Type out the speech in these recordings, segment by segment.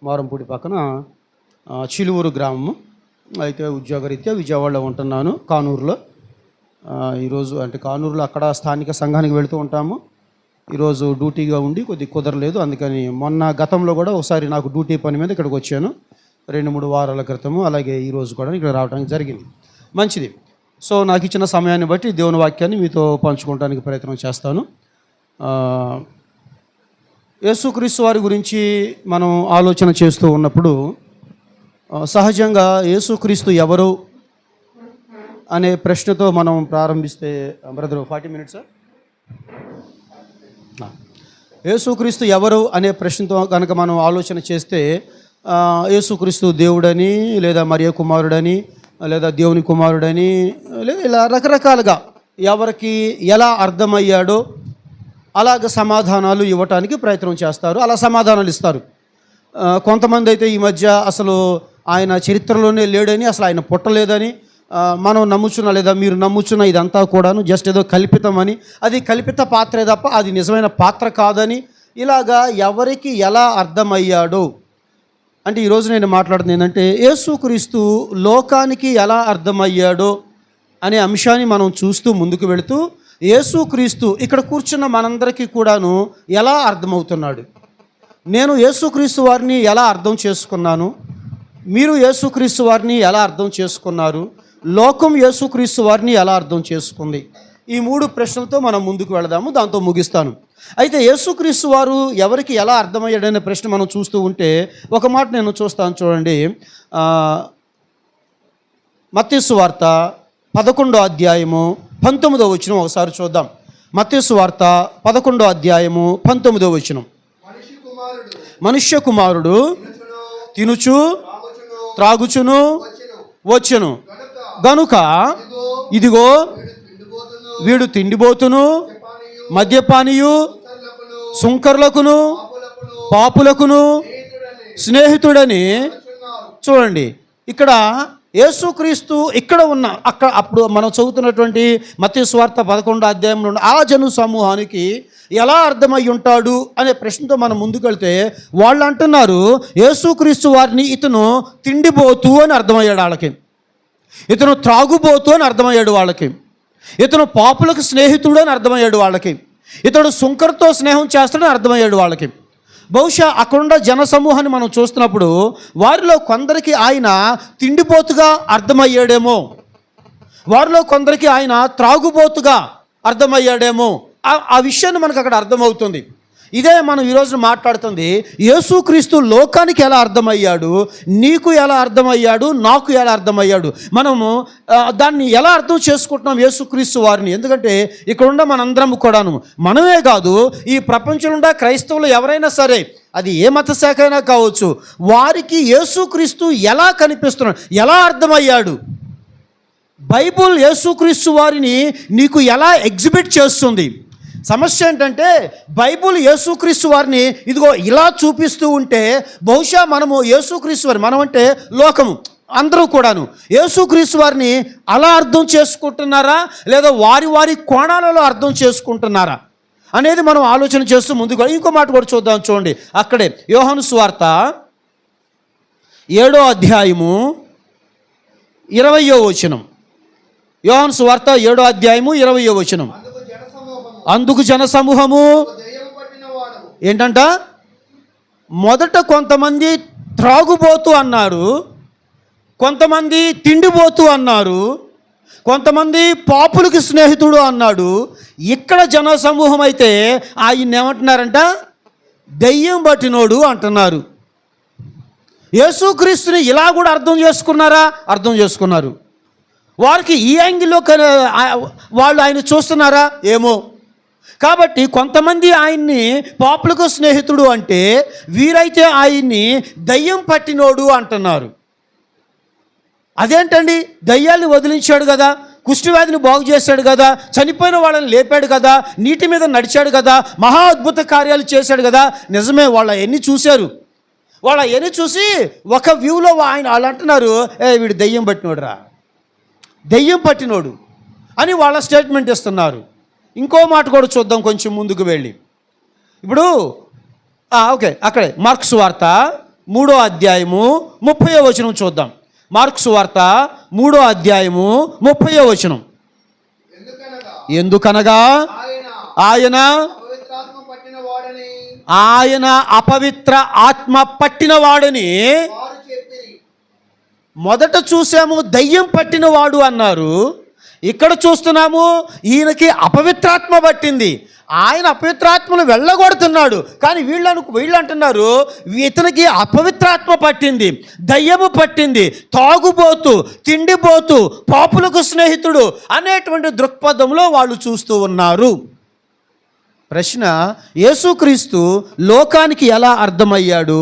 మారంపూడి పక్కన చిలువూరు గ్రామము. అయితే ఉద్యోగరీత్యా విజయవాడలో ఉంటున్నాను, కానూరులో. ఈరోజు అంటే కానూరులో అక్కడ స్థానిక సంఘానికి వెళుతూ ఉంటాము. ఈరోజు డ్యూటీగా ఉండి కొద్దిగా కుదరలేదు, అందుకని గతంలో కూడా ఒకసారి నాకు డ్యూటీ పని మీద ఇక్కడికి వచ్చాను 2-3 వారాల క్రితము. అలాగే ఈరోజు కూడా ఇక్కడ రావడానికి జరిగింది. మంచిది. సో నాకు ఇచ్చిన సమయాన్ని బట్టి దేవుని వాక్యాన్ని మీతో పంచుకోవడానికి ప్రయత్నం చేస్తాను. యేసుక్రీస్తు వారి గురించి మనం ఆలోచన చేస్తూ ఉన్నప్పుడు సహజంగా యేసుక్రీస్తు ఎవరు అనే ప్రశ్నతో మనం ప్రారంభిస్తే, బ్రదర్ 40 మినిట్స్. యేసుక్రీస్తు ఎవరు అనే ప్రశ్నతో కనుక మనం ఆలోచన చేస్తే, యేసుక్రీస్తు దేవుడని, లేదా మరియ కుమారుడని, లేదా దేవుని కుమారుడని, లేదా ఇలా రకరకాలుగా ఎవరికి ఎలా అర్థమయ్యాడో అలాగ సమాధానాలు ఇవ్వటానికి ప్రయత్నం చేస్తారు, అలా సమాధానాలు ఇస్తారు. కొంతమంది అయితే ఈ మధ్య అసలు ఆయన చరిత్రలోనే లేడని, అసలు ఆయన పుట్టలేదని మనం నమ్ముచున్నా, లేదా మీరు నమ్ముచున్న ఇదంతా కూడాను జస్ట్ ఏదో కల్పితమని, అది కల్పిత పాత్రే తప్ప అది నిజమైన పాత్ర కాదని, ఇలాగా ఎవరికి ఎలా అర్థమయ్యాడో. అంటే ఈరోజు నేను మాట్లాడుతుంది ఏంటంటే, యేసుక్రీస్తు లోకానికి ఎలా అర్థమయ్యాడో అనే అంశాన్ని మనం చూస్తూ ముందుకు వెళుతూ, యేసుక్రీస్తు ఇక్కడ కూర్చున్న మనందరికీ కూడాను ఎలా అర్థమవుతున్నాడు, నేను యేసుక్రీస్తు వారిని ఎలా అర్థం చేసుకున్నాను, మీరు యేసుక్రీస్తు వారిని ఎలా అర్థం చేసుకున్నారు, లోకం యేసుక్రీస్తు వారిని ఎలా అర్థం చేసుకుంది, ఈ 3 ప్రశ్నలతో మనం ముందుకు వెళదాము. దాంతో ముగిస్తాను. అయితే యేసుక్రీస్తు వారు ఎవరికి ఎలా అర్థమయ్యాడనే ప్రశ్న మనం చూస్తూ ఉంటే ఒక మాట నేను చూస్తాను, చూడండి. మత్తయి సువార్త 11వ అధ్యాయము 19వ వచనం ఒకసారి చూద్దాం. మత్తయి సువార్త 11వ అధ్యాయము 19వ వచనం. మనుష్య కుమారుడు తినుచు త్రాగుచును వచ్చెను గనుక ఇదిగో వీడు తిండిబోతును, మద్యపానీయు, సుంకర్లకును, పాపులకును స్నేహితుడని. చూడండి, ఇక్కడ యేసుక్రీస్తు ఇక్కడ ఉన్న అప్పుడు మనం చదువుతున్నటువంటి మత్తయి సువార్త 11వ అధ్యాయంలో ఉన్న ఆ జను సమూహానికి ఎలా అర్థమై ఉంటాడు అనే ప్రశ్నతో మనం ముందుకెళ్తే, వాళ్ళు అంటున్నారు యేసుక్రీస్తు వారిని ఇతను తిండిబోతు అని అర్థమయ్యాడు వాళ్ళకి, ఇతను త్రాగుబోతు అని అర్థమయ్యాడు వాళ్ళకి, ఇతను పాపులకు స్నేహితుడు అని అర్థమయ్యాడు వాళ్ళకి, ఇతడు సుంకర్తో స్నేహం చేస్తాడని అర్థమయ్యాడు వాళ్ళకి. బహుశా అక్కడున్న జనసమూహాన్ని మనం చూస్తున్నప్పుడు వారిలో కొందరికి ఆయన తిండిపోతుగా అర్థమయ్యాడేమో, వారిలో కొందరికి ఆయన త్రాగుబోతుగా అర్థమయ్యాడేమో. ఆ విషయాన్ని మనకు అక్కడ అర్థమవుతుంది. ఇదే మనం ఈరోజు మాట్లాడుతుంది, యేసుక్రీస్తు లోకానికి ఎలా అర్థమయ్యాడు, నీకు ఎలా అర్థమయ్యాడు, నాకు ఎలా అర్థమయ్యాడు, మనము దాన్ని ఎలా అర్థం చేసుకుంటున్నాం యేసుక్రీస్తు వారిని. ఎందుకంటే ఇక్కడ ఉన్న మనందరం కూడాను, మనమే కాదు ఈ ప్రపంచంలో ఉన్న క్రైస్తవులు ఎవరైనా సరే, అది ఏ మత శాఖ అయినా కావచ్చు, వారికి యేసుక్రీస్తు ఎలా కనిపిస్తున్నాడు, ఎలా అర్థమయ్యాడు, బైబుల్ యేసుక్రీస్తు వారిని నీకు ఎలా ఎగ్జిబిట్ చేస్తుంది. సమస్య ఏంటంటే, బైబుల్ యేసుక్రీస్తు వారిని ఇదిగో ఇలా చూపిస్తూ ఉంటే, బహుశా మనము యేసుక్రీస్తు వారిని, మనం అంటే లోకము అందరూ కూడాను యేసుక్రీస్తు వారిని అలా అర్థం చేసుకుంటున్నారా, లేదా వారి వారి కోణాలలో అర్థం చేసుకుంటున్నారా అనేది మనం ఆలోచన చేస్తూ ముందుకు. ఇంకో మాట కూడా చూద్దాం, చూడండి. అక్కడే యోహాను సువార్త 7వ అధ్యాయము 20వ వచనం. యోహాను సువార్త 7వ అధ్యాయము 20వ వచనం. అందుకు జనసమూహము ఏంటంట, మొదట కొంతమంది త్రాగుబోతు అన్నారు, కొంతమంది తిండిపోతు అన్నారు, కొంతమంది పాపులకి స్నేహితుడు అన్నాడు. ఇక్కడ జనసమూహం అయితే ఆయన ఏమంటున్నారంట, దెయ్యం పట్టినోడు అంటున్నారు. యేసుక్రీస్తుని ఇలా కూడా అర్థం చేసుకున్నారా? అర్థం చేసుకున్నారు. వారికి ఈ యాంగిల్లో వాళ్ళు ఆయన చూస్తున్నారా ఏమో. కాబట్టి కొంతమంది ఆయన్ని పాపులకు స్నేహితుడు అంటే, వీరైతే ఆయన్ని దయ్యం పట్టినోడు అంటున్నారు. అదేంటండి, దయ్యాన్ని వదిలించాడు కదా, కుష్ఠవ్యాధిని బాగు చేశాడు కదా, చనిపోయిన వాళ్ళని లేపాడు కదా, నీటి మీద నడిచాడు కదా, మహా అద్భుత కార్యాలు చేశాడు కదా. నిజమే, వాళ్ళ ఎన్ని చూశారు, వాళ్ళ ఎన్ని చూసి ఒక వ్యూలో వాళ్ళు అంటున్నారు, వీడు దయ్యం పట్టినోడు రా, దయ్యం పట్టినోడు అని వాళ్ళ స్టేట్మెంట్ ఇస్తున్నారు. ఇంకో మాట కూడా చూద్దాం కొంచెం ముందుకు వెళ్ళి. ఇప్పుడు ఓకే, అక్కడే మార్కు సువార్త 3వ అధ్యాయము 30వ వచనం చూద్దాం. మార్కు సువార్త 3వ అధ్యాయము 30వ వచనం. ఎందుకనగా ఆయన అపవిత్ర ఆత్మ పట్టినవాడని మొదట చూసాము, దయ్యం పట్టినవాడు అన్నారు. ఇక్కడ చూస్తున్నాము ఈయనకి అపవిత్రాత్మ పట్టింది. ఆయన అపవిత్రాత్మను వెళ్ళగొడుతున్నాడు. కానీ వీళ్ళు అంటున్నారు ఇతనికి అపవిత్రాత్మ పట్టింది, దయ్యము పట్టింది, తాగుబోతు, తిండిపోతు, పాపులకు స్నేహితుడు అనేటువంటి దృక్పథంలో వాళ్ళు చూస్తూ ఉన్నారు. ప్రశ్న, యేసుక్రీస్తు లోకానికి ఎలా అర్థమయ్యాడు?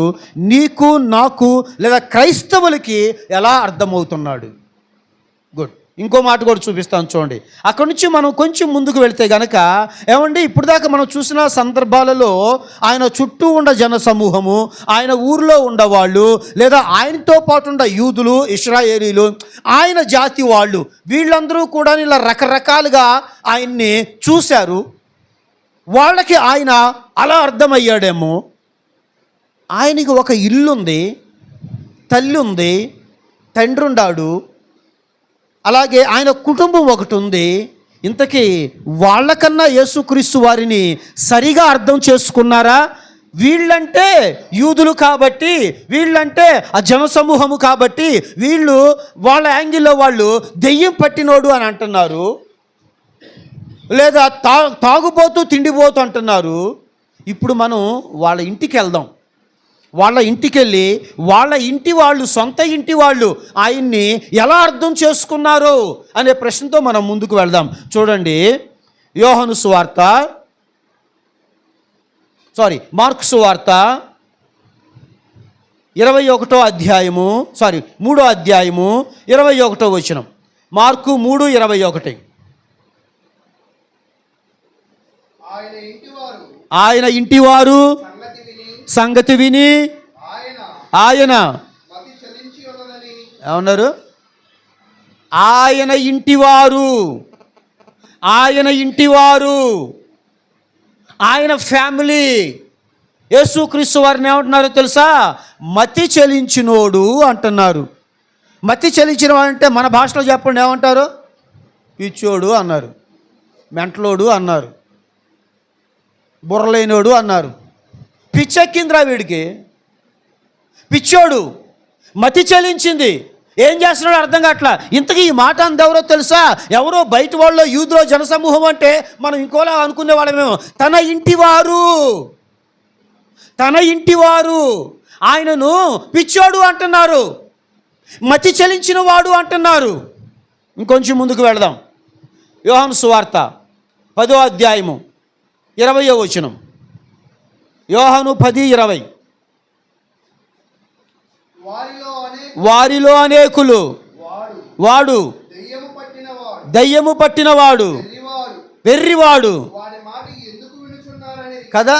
నీకు, నాకు లేదా క్రైస్తవులకి ఎలా అర్థమవుతున్నాడు? గుడ్. ఇంకో మాట కూడా చూపిస్తాను చూడండి. అక్కడి నుంచి మనం కొంచెం ముందుకు వెళితే గనక ఏమండి, ఇప్పుడు దాకా మనం చూసిన సందర్భాలలో ఆయన చుట్టూ ఉన్న జన సమూహము, ఆయన ఊరిలో ఉండవాళ్ళు, లేదా ఆయనతో పాటు ఉన్న యూదులు, ఇశ్రాయేలీలు, ఆయన జాతి వాళ్ళు, వీళ్ళందరూ కూడా ఇలా రకరకాలుగా ఆయన్ని చూశారు. వాళ్ళకి ఆయన అలా అర్థమయ్యాడేమో. ఆయనకి ఒక ఇల్లుంది, తల్లి ఉంది, తండ్రి ఉన్నాడు, అలాగే ఆయన కుటుంబం ఒకటి ఉంది. ఇంతకీ వాళ్ళకన్నా యేసుక్రీస్తు వారిని సరిగా అర్థం చేసుకున్నారా? వీళ్ళంటే యూదులు కాబట్టి, వీళ్ళంటే ఆ జనసమూహము కాబట్టి, వీళ్ళు వాళ్ళ యాంగిల్లో వాళ్ళు దెయ్యం పట్టినోడు అని అంటున్నారు, లేదా తాగుబోతూ తిండిపోతూ అంటున్నారు. ఇప్పుడు మనం వాళ్ళ ఇంటికి వెళ్దాం. వాళ్ళ ఇంటికి వెళ్ళి వాళ్ళ ఇంటి వాళ్ళు, సొంత ఇంటి వాళ్ళు ఆయన్ని ఎలా అర్థం చేసుకున్నారు అనే ప్రశ్నతో మనం ముందుకు వెళ్దాం. చూడండి, మార్కు సువార్త 3వ అధ్యాయము 21వ వచనం. మార్కు 3:21. ఆయన ఇంటివారు సంగతి విని ఆయన ఏమన్నారు? ఆయన ఇంటివారు, ఆయన ఫ్యామిలీ. యేసుక్రీస్తు వారిని ఏమంటున్నారో తెలుసా? మతి చెలించినోడు అంటున్నారు. మతి చెలించిన వాడంటే మన భాషలో చెప్పండి ఏమంటారు? పిచ్చోడు అన్నారు, మెంటలోడు అన్నారు, బుర్రలేనోడు అన్నారు. పిచ్చెక్కిందిరా వీడికి, పిచ్చోడు, మతి చెలించింది, ఏం చేస్తున్నాడో అర్థం కావట్లా. ఇంతకీ ఈ మాట అందెవరో తెలుసా? ఎవరో బయట వాళ్ళు, యూదులో జనసమూహం అంటే మనం ఇంకోలా అనుకునే వాళ్ళమేమో. తన ఇంటివారు ఆయనను పిచ్చోడు అంటున్నారు, మతి చెలించిన వాడు అంటున్నారు. ఇంకొంచెం ముందుకు వెళదాం. యోహాను సువార్త 10వ అధ్యాయము 20వ వచనం. యోహాను 10:20. వారిలో అనేకులు వాడు దయ్యము పట్టినవాడు, వెర్రివాడు కదా.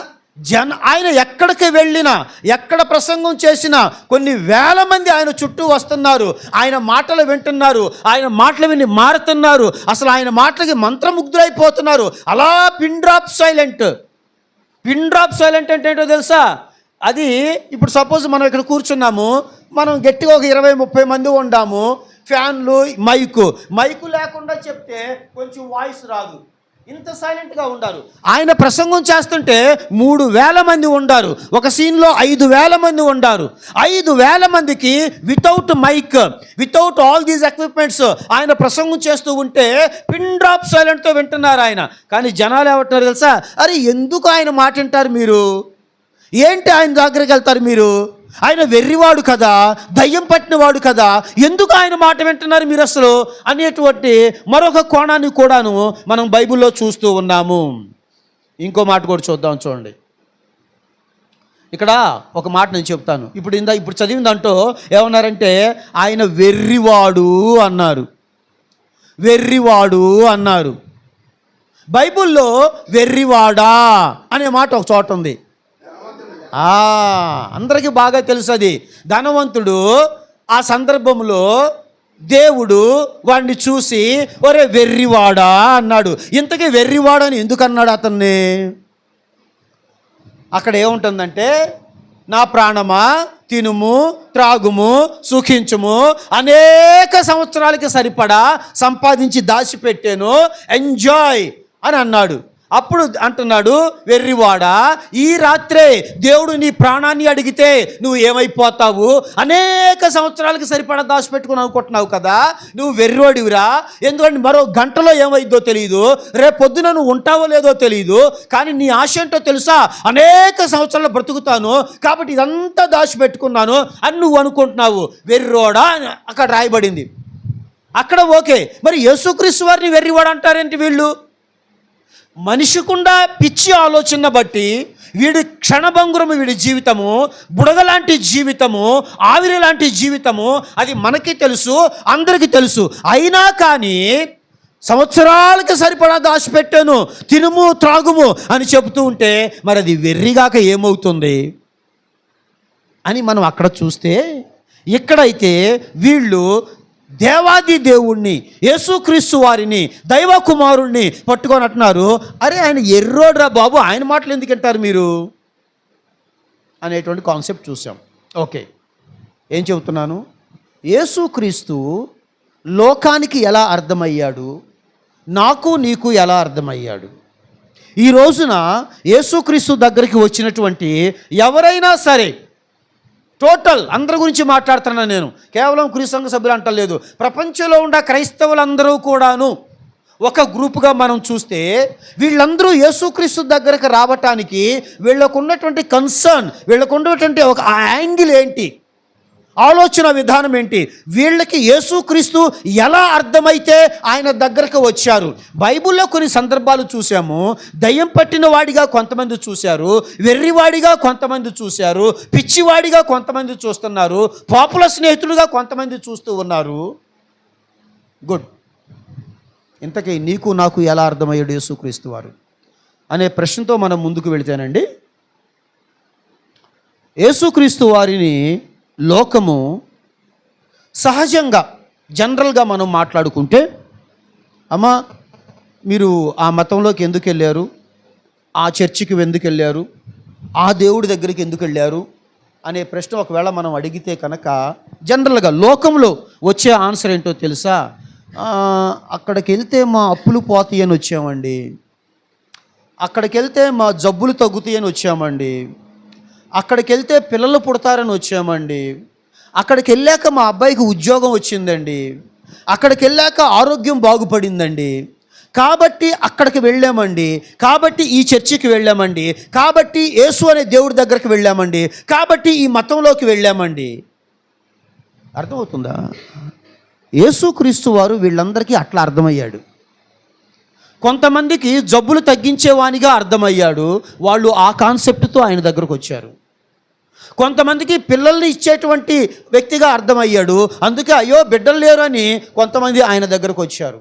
ఆయన ఎక్కడికి వెళ్ళినా, ఎక్కడ ప్రసంగం చేసినా కొన్ని వేల మంది ఆయన చుట్టూ వస్తున్నారు, ఆయన మాటలు వింటున్నారు, ఆయన మాటలు విని మారుతున్నారు, అసలు ఆయన మాటలకి మంత్రముగ్ధులైపోతున్నారు. అలా పిన్ డ్రాప్ సైలెంట్ అంటే ఏంటో తెలుసా? అది ఇప్పుడు సపోజ్ మనం ఇక్కడ కూర్చున్నాము, మనం గట్టిగా ఒక 20-30 మంది ఉండాము, ఫ్యాన్లు, మైకు లేకుండా చెప్తే కొంచెం వాయిస్ రాదు, ఇంత సైలెంట్గా ఉండారు. ఆయన ప్రసంగం చేస్తుంటే 3,000 మంది ఉండారు, ఒక సీన్లో 5,000 మంది ఉండారు. 5,000 మందికి without mic, without all these equipments ఆయన ప్రసంగం చేస్తూ ఉంటే పిన్ డ్రాప్ సైలెంట్తో వింటున్నారు ఆయన. కానీ జనాలు ఏమంటున్నారు తెలుసా? అరే ఎందుకు ఆయన మాట వింటారు మీరు? ఏంటి ఆయన దగ్గరికి వెళ్తారు మీరు? ఆయన వెర్రివాడు కదా, దయ్యం పట్టినవాడు కదా, ఎందుకు ఆయన మాట వింటున్నారు మీరు అసలు అనేటువంటి మరొక కోణాన్ని కూడాను మనం బైబిల్లో చూస్తూ ఉన్నాము. ఇంకో మాట కూడా చూద్దాం. చూడండి, ఇక్కడ ఒక మాట నేను చెప్తాను. ఇప్పుడు చదివిందంటూ ఏమన్నారంటే ఆయన వెర్రివాడు అన్నారు. బైబిల్లో వెర్రివాడా అనే మాట ఒక చోట ఉంది. అందరికీ బాగా తెలుసు అది. ధనవంతుడు ఆ సందర్భంలో దేవుడు వాడిని చూసి ఒరే వెర్రివాడా అన్నాడు. ఇంతకీ వెర్రివాడని ఎందుకు అన్నాడు అతన్ని? అక్కడ ఏముంటుందంటే నా ప్రాణమా తినుము త్రాగుము సుఖించుము, అనేక సంవత్సరాలకి సరిపడా సంపాదించి దాచిపెట్టాను, ఎంజాయ్ అని అన్నాడు. అప్పుడు అంటున్నాడు, వెర్రివాడా, ఈ రాత్రే దేవుడు నీ ప్రాణాన్ని అడిగితే నువ్వు ఏమైపోతావు? అనేక సంవత్సరాలకి సరిపడా దాచిపెట్టుకుని అనుకుంటున్నావు కదా, నువ్వు వెర్రివాడివిరా. ఎందుకంటే మరో గంటలో ఏమైద్దో తెలియదు, రేపు పొద్దున నువ్వు ఉంటావో లేదో తెలియదు, కానీ నీ ఆశ ఏంటో తెలుసా? అనేక సంవత్సరాలు బ్రతుకుతాను కాబట్టి ఇదంతా దాచిపెట్టుకున్నాను అని నువ్వు అనుకుంటున్నావు, వెర్రివాడా అని అక్కడ రాయబడింది. అక్కడ ఓకే, మరి యేసుక్రీస్తు వారిని వెర్రివాడు అంటారేంటి వీళ్ళు? మనిషికుండా పిచ్చి ఆలోచన బట్టి వీడి క్షణభంగురము, వీడి జీవితము బుడగలాంటి జీవితము, ఆవిరి లాంటి జీవితము, అది మనకి తెలుసు, అందరికీ తెలుసు. అయినా కానీ సంవత్సరాలకి సరిపడా దాచిపెట్టాను, తినుము త్రాగుము అని చెబుతూ ఉంటే మరి అది వెర్రిగాక ఏమవుతుంది అని మనం అక్కడ చూస్తే, ఇక్కడైతే వీళ్ళు దేవాది దేవుణ్ణి, యేసుక్రీస్తు వారిని, దైవ కుమారుణ్ణి పట్టుకొని అంటున్నారు, అరే ఆయన ఎర్రోడ్రా బాబు, ఆయన మాటలు ఎందుకు అంటారు మీరు అనేటువంటి కాన్సెప్ట్ చూసాం. ఓకే, ఏం చెబుతున్నాను? యేసుక్రీస్తు లోకానికి ఎలా అర్థమయ్యాడు, నాకు నీకు ఎలా అర్థమయ్యాడు? ఈ రోజున యేసుక్రీస్తు దగ్గరికి వచ్చినటువంటి ఎవరైనా సరే, టోటల్ అందరి గురించి మాట్లాడుతున్నాను నేను, కేవలం క్రీస్తు సంఘ సభ్యులు అంటలేదు, ప్రపంచంలో ఉన్న క్రైస్తవులందరూ కూడాను ఒక గ్రూపుగా మనం చూస్తే, వీళ్ళందరూ యేసుక్రీస్తు దగ్గరకు రావటానికి వీళ్ళకు ఉన్నటువంటి కన్సర్న్, వీళ్ళకు ఉన్నటువంటి ఒక యాంగిల్ ఏంటి, ఆలోచన విధానం ఏంటి, వీళ్ళకి యేసుక్రీస్తు ఎలా అర్థమైతే ఆయన దగ్గరకు వచ్చారు? బైబిల్లో కొన్ని సందర్భాలు చూసాము, దయ్యం పట్టిన వాడిగా కొంతమంది చూశారు, వెర్రివాడిగా కొంతమంది చూశారు, పిచ్చివాడిగా కొంతమంది చూస్తున్నారు, పాపుల స్నేహితులుగా కొంతమంది చూస్తూ ఉన్నారు. గుడ్. ఇంతకీ నీకు నాకు ఎలా అర్థమయ్యాడు యేసుక్రీస్తు వారు అనే ప్రశ్నతో మనం ముందుకు వెళితేనండి, యేసుక్రీస్తు వారిని లోకము సహజంగా జనరల్గా మనం మాట్లాడుకుంటే, అమ్మ మీరు ఆ మతంలోకి ఎందుకు వెళ్ళారు, ఆ చర్చికి ఎందుకు వెళ్ళారు, ఆ దేవుడి దగ్గరికి ఎందుకు వెళ్ళారు అనే ప్రశ్న ఒకవేళ మనం అడిగితే కనుక జనరల్గా లోకంలో వచ్చే ఆన్సర్ ఏంటో తెలుసా? అక్కడికి వెళ్తే మా అప్పులు పోతాయి అని వచ్చామండి, అక్కడికి వెళ్తే మా జబ్బులు తగ్గుతాయి అని వచ్చామండి, అక్కడికి వెళ్తే పిల్లలు పుడతారని వచ్చామండి, అక్కడికి వెళ్ళాక మా అబ్బాయికి ఉద్యోగం వచ్చిందండి, అక్కడికి వెళ్ళాక ఆరోగ్యం బాగుపడిందండి, కాబట్టి అక్కడికి వెళ్ళామండి, కాబట్టి ఈ చర్చికి వెళ్ళామండి, కాబట్టి యేసు అనే దేవుడి దగ్గరికి వెళ్ళామండి, కాబట్టి ఈ మతంలోకి వెళ్ళామండి. అర్థమవుతుందా? యేసుక్రీస్తు వారు వీళ్ళందరికీ అట్లా అర్థమయ్యాడు. కొంతమందికి జబ్బులు తగ్గించేవానిగా అర్థమయ్యాడు, వాళ్ళు ఆ కాన్సెప్ట్తో ఆయన దగ్గరకు వచ్చారు. కొంతమందికి పిల్లల్ని ఇచ్చేటువంటి వ్యక్తిగా అర్థమయ్యాడు, అందుకే అయ్యో బిడ్డలు లేరు అని కొంతమంది ఆయన దగ్గరకు వచ్చారు.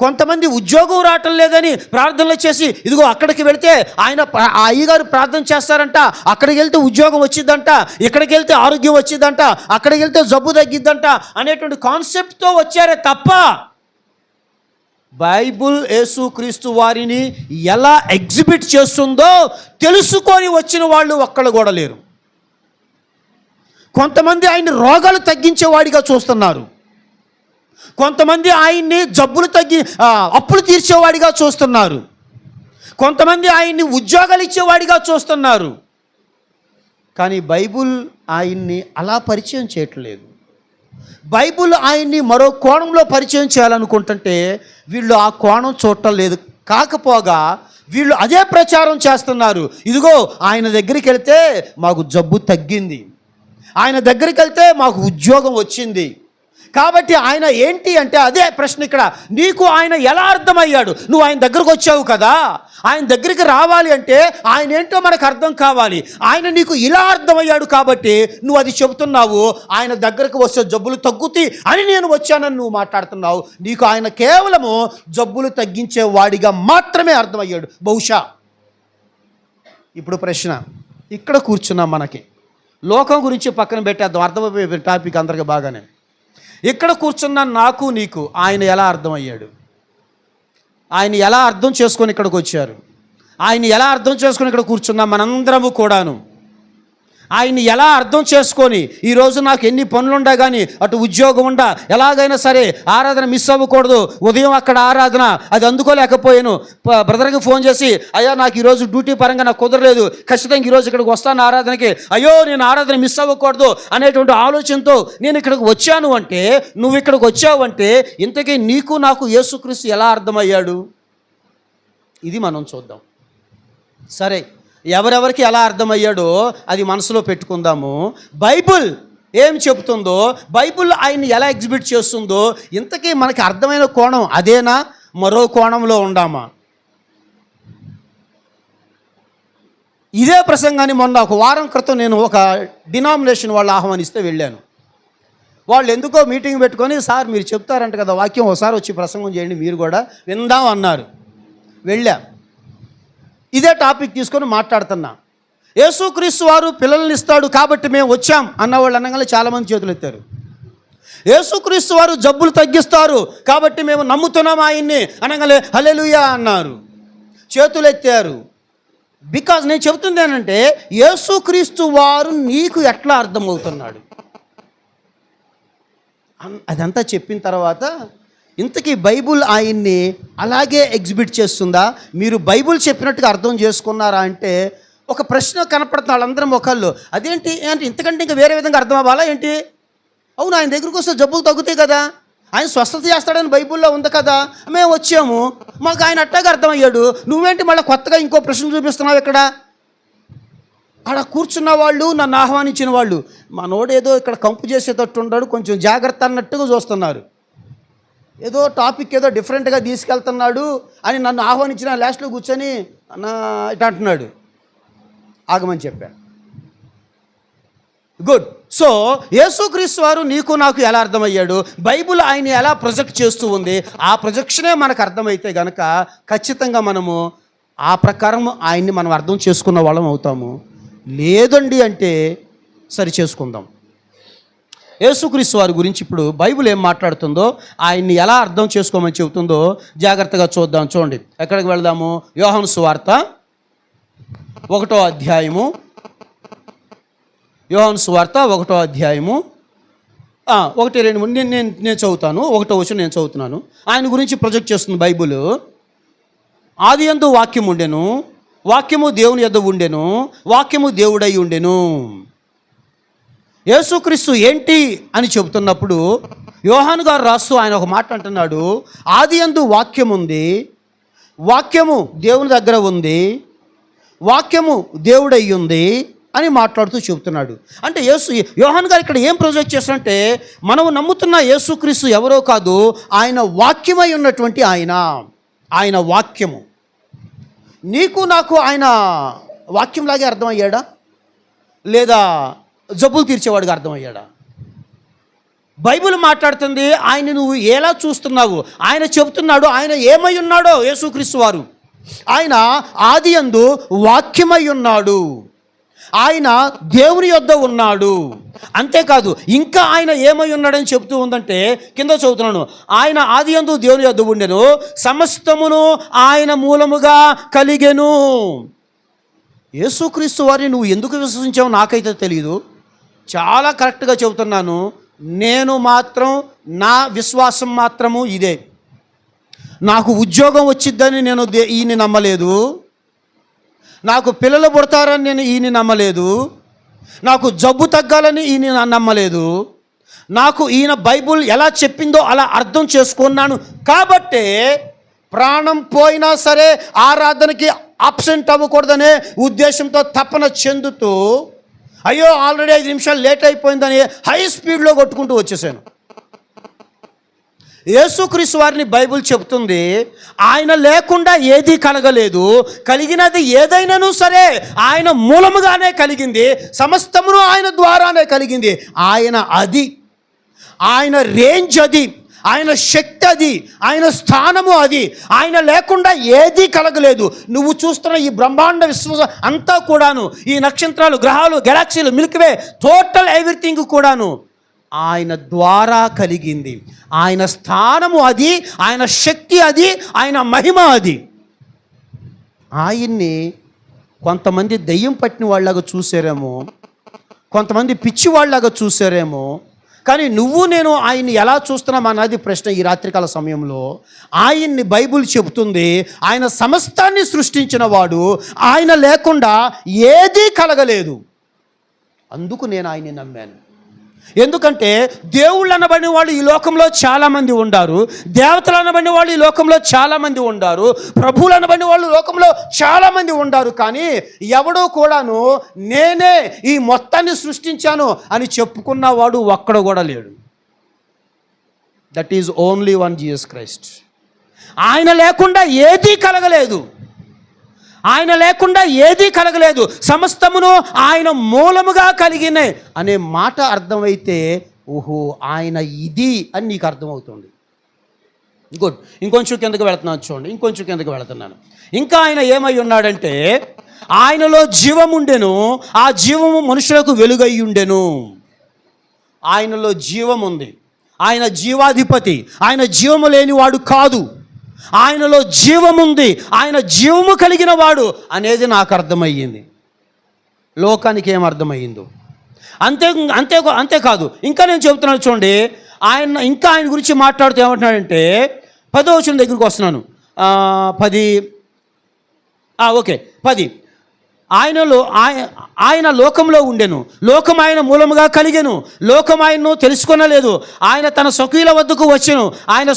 కొంతమంది ఉద్యోగం రావటం లేదని ప్రార్థనలు చేసి, ఇదిగో అక్కడికి వెళితే ఆయన ఆ అయ్యగారు ప్రార్థన చేస్తారంట, అక్కడికి వెళ్తే ఉద్యోగం వచ్చిందంట, ఇక్కడికి వెళ్తే ఆరోగ్యం వచ్చిందంట, అక్కడికి వెళ్తే జబ్బు తగ్గిద్దంట అనేటువంటి కాన్సెప్ట్తో వచ్చారే తప్ప బైబుల్ యేసుక్రీస్తు వారిని ఎలా ఎగ్జిబిట్ చేస్తుందో తెలుసుకొని వచ్చిన వాళ్ళు ఒక్కళ్ళు కూడా లేరు. కొంతమంది ఆయన్ని రోగాలు తగ్గించేవాడిగా చూస్తున్నారు, కొంతమంది ఆయన్ని జబ్బులు అప్పులు తీర్చేవాడిగా చూస్తున్నారు, కొంతమంది ఆయన్ని ఉద్యోగాలు ఇచ్చేవాడిగా చూస్తున్నారు. కానీ బైబుల్ ఆయన్ని అలా పరిచయం చేయట్లేదు. బైబుల్ ఆయన్ని మరో కోణంలో పరిచయం చేయాలనుకుంటుంటే వీళ్ళు ఆ కోణం చూడటం లేదు. కాకపోగా వీళ్ళు అదే ప్రచారం చేస్తున్నారు, ఇదిగో ఆయన దగ్గరికి వెళ్తే మాకు జబ్బు తగ్గింది, ఆయన దగ్గరికి వెళ్తే మాకు ఉద్యోగం వచ్చింది. కాబట్టి ఆయన ఏంటి అంటే అదే ప్రశ్న ఇక్కడ, నీకు ఆయన ఎలా అర్థమయ్యాడు? నువ్వు ఆయన దగ్గరకు వచ్చావు కదా, ఆయన దగ్గరికి రావాలి అంటే ఆయన ఏంటో మనకు అర్థం కావాలి. ఆయన నీకు ఇలా అర్థమయ్యాడు కాబట్టి నువ్వు అది చెబుతున్నావు, ఆయన దగ్గరకు వస్తే జబ్బులు తగ్గుతాయి అని నేను వచ్చానని నువ్వు మాట్లాడుతున్నావు. నీకు ఆయన కేవలము జబ్బులు తగ్గించే వాడిగా మాత్రమే అర్థమయ్యాడు బహుశా. ఇప్పుడు ప్రశ్న, ఇక్కడ కూర్చున్నాం, మనకి లోకం గురించి పక్కన పెట్టేద్దాం, అర్థమైపోయే టాపిక్ అందరికీ బాగానే. ఇక్కడ కూర్చున్న నాకు నీకు ఆయన ఎలా అర్థమయ్యాడు? ఆయన ఎలా అర్థం చేసుకొని ఇక్కడికి వచ్చారు? ఆయన ఎలా అర్థం చేసుకొని ఇక్కడ కూర్చున్నాం మనందరము కూడాను? ఆయన్ని ఎలా అర్థం చేసుకొని ఈరోజు నాకు ఎన్ని పనులుండా కానీ అటు ఉద్యోగం ఉండా ఎలాగైనా సరే ఆరాధన మిస్ అవ్వకూడదు, ఉదయం అక్కడ ఆరాధన అది అందుకోలేకపోయాను, బ్రదర్కి ఫోన్ చేసి అయ్యా నాకు ఈరోజు డ్యూటీ పరంగా నాకు కుదరలేదు, ఖచ్చితంగా ఈరోజు ఇక్కడికి వస్తాను ఆరాధనకి, అయ్యో నేను ఆరాధన మిస్ అవ్వకూడదు అనేటువంటి ఆలోచనతో నేను ఇక్కడికి వచ్చాను అంటే, నువ్వు ఇక్కడికి వచ్చావంటే ఇంతకీ నీకు నాకు యేసుక్రీస్తు ఎలా అర్థమయ్యాడు? ఇది మనం చూద్దాం. సరే, ఎవరెవరికి ఎలా అర్థమయ్యాడో అది మనసులో పెట్టుకుందాము. బైబుల్ ఏం చెబుతుందో, బైబుల్ ఆయన్ని ఎలా ఎగ్జిబిట్ చేస్తుందో, ఇంతకీ మనకి అర్థమైన కోణం అదేనా, మరో కోణంలో ఉండామా? ఇదే ప్రసంగాన్ని మొన్న ఒక వారం క్రితం నేను ఒక డినామినేషన్ వాళ్ళు ఆహ్వానిస్తే వెళ్ళాను. వాళ్ళు ఎందుకో మీటింగ్ పెట్టుకొని, సార్ మీరు చెప్తారంట కదా వాక్యం, ఒకసారి వచ్చి ప్రసంగం చేయండి మీరు కూడా విందాం అన్నారు. వెళ్ళా, ఇదే టాపిక్ తీసుకొని మాట్లాడుతున్నా. యేసుక్రీస్తు వారు పిల్లల్ని ఇస్తాడు కాబట్టి మేము వచ్చాం అన్నవాళ్ళు అనగానే చాలామంది చేతులు ఎత్తారు. యేసుక్రీస్తు వారు జబ్బులు తగ్గిస్తారు కాబట్టి మేము నమ్ముతున్నాం ఆయన్ని అనగానే హల్లెలూయా అన్నారు, చేతులు ఎత్తారు. బికాజ్ నేను చెబుతుంది ఏంటంటే, యేసుక్రీస్తు వారు నీకు ఎట్లా అర్థమవుతున్నాడు అదంతా చెప్పిన తర్వాత, ఇంతకీ బైబుల్ ఆయన్ని అలాగే ఎగ్జిబిట్ చేస్తుందా, మీరు బైబుల్ చెప్పినట్టుగా అర్థం చేసుకున్నారా అంటే ఒక ప్రశ్న కనపడుతుంది వాళ్ళందరం ఒకళ్ళు. అదేంటి అంటే ఇంతకంటే ఇంకా వేరే విధంగా అర్థం అవ్వాలా ఏంటి? అవును, ఆయన దగ్గరికి వస్తే జబ్బులు తగ్గుతాయి కదా, ఆయన స్వస్థత చేస్తాడని బైబుల్లో ఉంది కదా, మేము వచ్చాము, మాకు ఆయన అట్టాగా అర్థమయ్యాడు, నువ్వేంటి మళ్ళీ కొత్తగా ఇంకో ప్రశ్న చూపిస్తున్నావు ఇక్కడ? అక్కడ కూర్చున్న వాళ్ళు, నన్ను ఆహ్వానించిన వాళ్ళు, మనోడు ఏదో ఇక్కడ కంపు చేసేటట్టు ఉన్నాడు, కొంచెం జాగ్రత్త అన్నట్టుగా చూస్తున్నారు, ఏదో టాపిక్ ఏదో డిఫరెంట్గా తీసుకెళ్తున్నాడు అని నన్ను ఆహ్వానించిన లాస్ట్లో కూర్చొని అన్న ఇట అంటున్నాడు. ఆగమని చెప్పాను. గుడ్. సో యేసుక్రీస్తు వారు నీకు నాకు ఎలా అర్థమయ్యాడు, బైబుల్ ఆయన ఎలా ప్రొజెక్ట్ చేస్తూ ఉంది, ఆ ప్రొజెక్షనే మనకు అర్థమైతే కనుక ఖచ్చితంగా మనము ఆ ప్రకారం ఆయన్ని మనం అర్థం చేసుకున్న వాళ్ళం అవుతాము. లేదండి అంటే సరి చేసుకుందాం. యేసుక్రీస్తు వారి గురించి ఇప్పుడు బైబుల్ ఏం మాట్లాడుతుందో, ఆయన్ని ఎలా అర్థం చేసుకోమని చెబుతుందో జాగ్రత్తగా చూద్దాం. చూడండి, ఎక్కడికి వెళదాము? యోహాను సువార్త 1వ అధ్యాయము, యోహాను సువార్త 1వ అధ్యాయము 1-2 నేను చదువుతాను. 1వ వచనం నేను చదువుతున్నాను. ఆయన గురించి ప్రొజెక్ట్ చేస్తుంది బైబుల్. ఆదియందు వాక్యం ఉండెను, వాక్యము దేవుని యొద్ద ఉండెను, వాక్యము దేవుడై ఉండెను. యేసుక్రీస్తు ఏంటి అని చెబుతున్నప్పుడు యోహాను గారు రాస్తూ ఆయన ఒక మాట అంటున్నాడు, ఆదియందు వాక్యం ఉంది, వాక్యము దేవుని దగ్గర ఉంది, వాక్యము దేవుడై ఉంది అని మాట్లాడుతూ చెబుతున్నాడు. అంటే యోహాను గారు ఇక్కడ ఏం ప్రొజెక్ట్ చేస్తారంటే, మనము నమ్ముతున్న యేసుక్రీస్తు ఎవరో కాదు, ఆయన వాక్యమై ఉన్నటువంటి ఆయన వాక్యము. నీకు నాకు ఆయన వాక్యంలాగే అర్థమయ్యాడా, లేదా జబ్బులు తీర్చేవాడిగా అర్థమయ్యాడా? బైబిల్ మాట్లాడుతుంది ఆయన్ని నువ్వు ఎలా చూస్తున్నావు. ఆయన చెబుతున్నాడు ఆయన ఏమై ఉన్నాడో. యేసుక్రీస్తు వారు ఆయన ఆదియందు వాక్యమై ఉన్నాడు, ఆయన దేవుని యొద్ద ఉన్నాడు. అంతేకాదు ఇంకా ఆయన ఏమై ఉన్నాడని చెబుతూ ఉందంటే, కింద చదువుతున్నాను, ఆయన ఆదియందు దేవుని యొద్ద ఉండెను, సమస్తమును ఆయన మూలముగా కలిగెను. యేసుక్రీస్తు వారిని నువ్వు ఎందుకు విశ్వసించావు నాకైతే తెలియదు. చాలా కరెక్ట్గా చెబుతున్నాను, నేను మాత్రం నా విశ్వాసం మాత్రము ఇదే. నాకు ఉద్యోగం వచ్చిద్దని నేను ఈయన్ని నమ్మలేదు, నాకు పిల్లలు పుడతారని నేను ఈయన్ని నమ్మలేదు, నాకు జబ్బు తగ్గాలని ఈయన నమ్మలేదు, నాకు ఈయన బైబుల్ ఎలా చెప్పిందో అలా అర్థం చేసుకున్నాను. కాబట్టే ప్రాణం పోయినా సరే ఆరాధనకి అబ్సెంట్ అవ్వకూడదనే ఉద్దేశంతో తపన చెందుతూ, అయ్యో ఆల్రెడీ 5 నిమిషాలు లేట్ అయిపోయిందని హై స్పీడ్లో కొట్టుకుంటూ వచ్చేసాను. యేసుక్రీస్తు వారిని బైబుల్ చెప్తుంది ఆయన లేకుండా ఏదీ కలగలేదు, కలిగినది ఏదైనాను సరే ఆయన మూలముగానే కలిగింది, సమస్తమును ఆయన ద్వారానే కలిగింది. ఆయన రేంజ్ అది, ఆయన శక్తి అది, ఆయన స్థానము అది. ఆయన లేకుండా ఏదీ కలగలేదు. నువ్వు చూస్తున్న ఈ బ్రహ్మాండ విశ్వం అంతా కూడాను, ఈ నక్షత్రాలు, గ్రహాలు, గెలాక్సీలు, మిల్క్వే, టోటల్ ఎవ్రీథింగ్ కూడాను ఆయన ద్వారా కలిగింది. ఆయన స్థానము అది, ఆయన శక్తి అది, ఆయన మహిమ అది. ఆయన్ని కొంతమంది దెయ్యం పట్టిన వాళ్ళగా చూసారేమో, కొంతమంది పిచ్చివాళ్ళలాగా చూసారేమో, కానీ నువ్వు నేను ఆయన్ని ఎలా చూస్తున్నాం అన్నది ప్రశ్న ఈ రాత్రికాల సమయంలో. ఆయన్ని బైబిల్ చెబుతుంది, ఆయన సమస్తాన్ని సృష్టించిన వాడు, ఆయన లేకుండా ఏదీ కలగలేదు. అందుకు నేను ఆయన్ని నమ్మాను. ఎందుకంటే దేవుళ్ళు అనబడిన వాళ్ళు ఈ లోకంలో చాలామంది ఉండారు, దేవతలు అనబడిన వాళ్ళు ఈ లోకంలో చాలామంది ఉండారు, ప్రభువులు అనబడిన వాళ్ళు లోకంలో చాలామంది ఉండారు. కానీ ఎవడో కూడాను నేనే ఈ మొత్తాన్ని సృష్టించాను అని చెప్పుకున్నవాడు ఒక్కడు కూడా లేడు. That is only one Jesus Christ. ఆయన లేకుండా ఏదీ కలగలేదు, ఆయన లేకుండా ఏదీ కలగలేదు, సమస్తమును ఆయన మూలముగా కలిగినాయి అనే మాట అర్థమైతే ఓహో ఆయన ఇది అని నీకు అర్థమవుతుంది. ఇంకొంచెం కిందకి వెళుతున్నాను చూడండి, ఇంకొంచెం కిందకి వెళుతున్నాను. ఇంకా ఆయన ఏమై ఉన్నాడంటే, ఆయనలో జీవం ఉండెను, ఆ జీవము మనుషులకు వెలుగై ఉండెను. ఆయనలో జీవం ఉంది, ఆయన జీవాధిపతి, ఆయన జీవము లేనివాడు కాదు. ఆయనలో జీవముంది, ఆయన జీవము కలిగిన వాడు అనేది నాకు అర్థమయ్యింది. లోకానికి ఏం అర్థమయ్యిందో అంతేకాదు. ఇంకా నేను చెబుతున్నాను చూడండి, ఆయన గురించి మాట్లాడుతూ ఏమంటున్నాడంటే 10వ వచనం దగ్గరికి వస్తున్నాను. 10 ఆయన లోకంలో ఉండెను, లోకం ఆయన మూలముగా కలిగెను, లోకం ఆయన్ను తెలుసుకొనలేదు. ఆయన తన స్వకీయుల వద్దకు వచ్చెను, ఆయన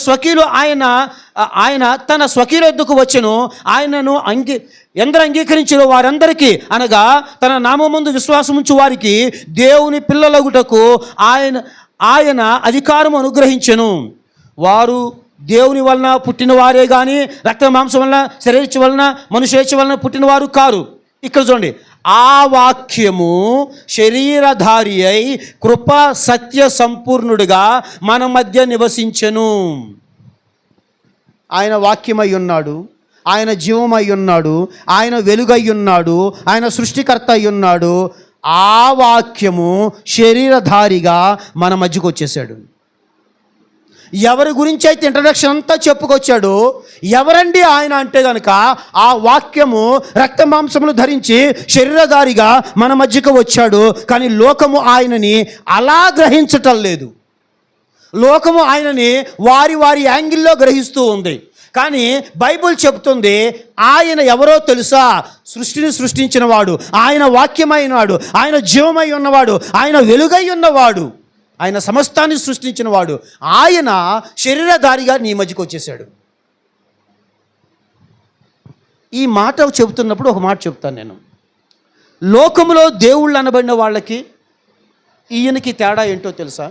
తన స్వకీయుల వద్దకు వచ్చెను. ఆయనను ఎందరు అంగీకరించిన వారందరికీ, అనగా తన నామమందు విశ్వాసముంచు వారికి దేవుని పిల్లలగుటకు ఆయన అధికారం అనుగ్రహించెను. వారు దేవుని వలన పుట్టిన వారే కానీ రక్త మాంసం వలన శరీరం వలన మనుష్యేచ్ఛ వలన పుట్టినవారు కారు. ఇక్కడ చూడండి, ఆ వాక్యము శరీరధారి అయి కృప సత్య సంపూర్ణుడిగా మన మధ్య నివసించెను. ఆయన వాక్యమై ఉన్నాడు, ఆయన జీవమై ఉన్నాడు, ఆయన వెలుగై ఉన్నాడు, ఆయన సృష్టికర్త అయి ఉన్నాడు. ఆ వాక్యము శరీరధారిగా మన మధ్యకు వచ్చేసాడు. ఎవరి గురించి అయితే ఇంట్రడక్షన్ అంతా చెప్పుకొచ్చాడో, ఎవరండి ఆయన అంటే కనుక ఆ వాక్యము రక్త మాంసములు ధరించి శరీరధారిగా మన మధ్యకు వచ్చాడు. కానీ లోకము ఆయనని అలా గ్రహించటం లేదు. లోకము ఆయనని వారి యాంగిల్లో గ్రహిస్తూ ఉంది. కానీ బైబిల్ చెప్తుంది ఆయన ఎవరో తెలుసా? సృష్టిని సృష్టించిన వాడు, ఆయన వాక్యమైనవాడు, ఆయన జీవమై ఉన్నవాడు, ఆయన వెలుగై ఉన్నవాడు, ఆయన సమస్తాన్ని సృష్టించిన వాడు. ఆయన శరీరధారిగా నీ మధ్యకు వచ్చేసాడు. ఈ మాట చెబుతున్నప్పుడు ఒక మాట చెప్తాను నేను. లోకములో దేవుళ్ళు అనబడిన వాళ్ళకి ఈయనకి తేడా ఏంటో తెలుసా?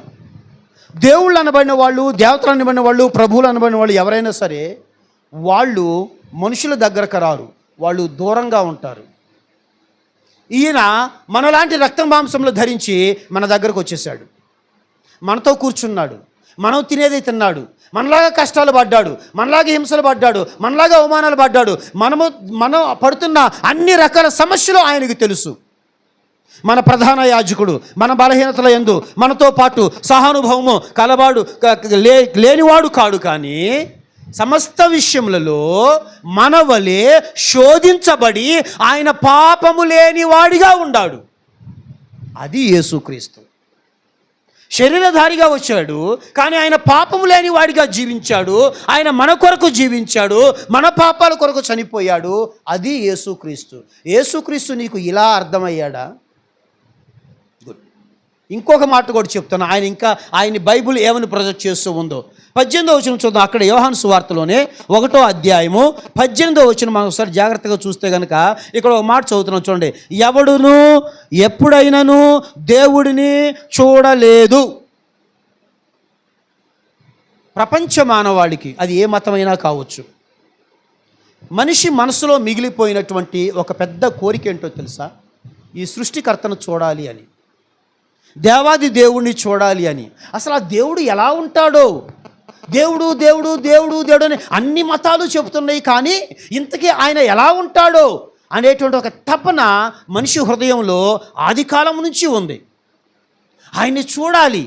దేవుళ్ళు అనబడిన వాళ్ళు, దేవతలు అనబడిన వాళ్ళు, ప్రభువులు అనబడిన వాళ్ళు ఎవరైనా సరే వాళ్ళు మనుషుల దగ్గరకు రారు, వాళ్ళు దూరంగా ఉంటారు. ఈయన మనలాంటి రక్త మాంసంలో ధరించి మన దగ్గరకు వచ్చేసాడు, మనతో కూర్చున్నాడు, మనం తినేది తిన్నాడు, మనలాగా కష్టాలు పడ్డాడు, మనలాగా హింసలు పడ్డాడు, మనలాగా అవమానాలు పడ్డాడు. మనం పడుతున్న అన్ని రకాల సమస్యలు ఆయనకు తెలుసు. మన ప్రధాన యాజకుడు, మన బలహీనతల యందు మనతో పాటు సహానుభవము కలవాడు లేనివాడు కాడు. కానీ సమస్త విషయములలో మన వలె శోధించబడి ఆయన పాపము లేనివాడిగా ఉన్నాడు. అది యేసుక్రీస్తు. శరీరధారిగా వచ్చాడు, కానీ ఆయన పాపము లేని వాడిగా జీవించాడు. ఆయన మన కొరకు జీవించాడు, మన పాపాల కొరకు చనిపోయాడు. అది యేసుక్రీస్తు. యేసుక్రీస్తు నీకు ఇలా అర్థమయ్యాడా? గుడ్. ఇంకొక మాట కూడా చెప్తాను. ఆయన బైబిల్ ఏమని ప్రొజెక్ట్ చేస్తూ ఉందో 18వ వచనం చూద్దాం. అక్కడ యోహాను సువార్తలోనే 1వ అధ్యాయము 18వ వచనం మనం ఒకసారి జాగ్రత్తగా చూస్తే కనుక ఇక్కడ ఒక మాట చదువుతున్నాం చూడండి. ఎవడును ఎప్పుడైనాను దేవుడిని చూడలేదు. ప్రపంచ మానవాళికి అది ఏ మతమైనా కావచ్చు, మనిషి మనసులో మిగిలిపోయినటువంటి ఒక పెద్ద కోరిక ఏంటో తెలుసా? ఈ సృష్టికర్తను చూడాలి అని, దేవాది దేవుణ్ణి చూడాలి అని. అసలు ఆ దేవుడు ఎలా ఉంటాడో, దేవుడు దేవుడు దేవుడు దేవుడు అని అన్ని మతాలు చెబుతున్నాయి. కానీ ఇంతకీ ఆయన ఎలా ఉంటాడో అనేటువంటి ఒక తపన మనిషి హృదయంలో ఆది కాలం నుంచి ఉంది. ఆయన్ని చూడాలి,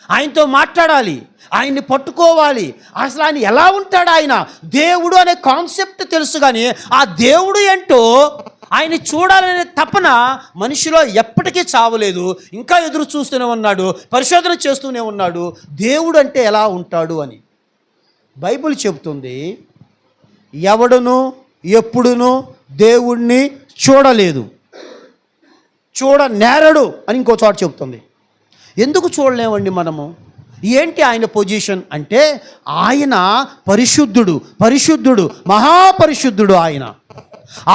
ఆయనతో మాట్లాడాలి, ఆయన్ని పట్టుకోవాలి. అసలు ఆయన ఎలా ఉంటాడు? ఆయన దేవుడు అనే కాన్సెప్ట్ తెలుసు, కానీ ఆ దేవుడు ఏంటో ఆయన చూడాలనే తపన మనిషిలో ఎప్పటికీ చావలేదు. ఇంకా ఎదురు చూస్తూనే ఉన్నాడు, పరిశోధన చేస్తూనే ఉన్నాడు, దేవుడు అంటే ఎలా ఉంటాడు అని. బైబిల్ చెబుతుంది, ఎవడును ఎప్పుడునూ దేవుణ్ణి చూడలేదు, చూడనేరడు అని ఇంకో చోట చెబుతుంది. ఎందుకు చూడలేమండి మనము? ఏంటి ఆయన పొజిషన్ అంటే, ఆయన పరిశుద్ధుడు, పరిశుద్ధుడు, మహాపరిశుద్ధుడు. ఆయన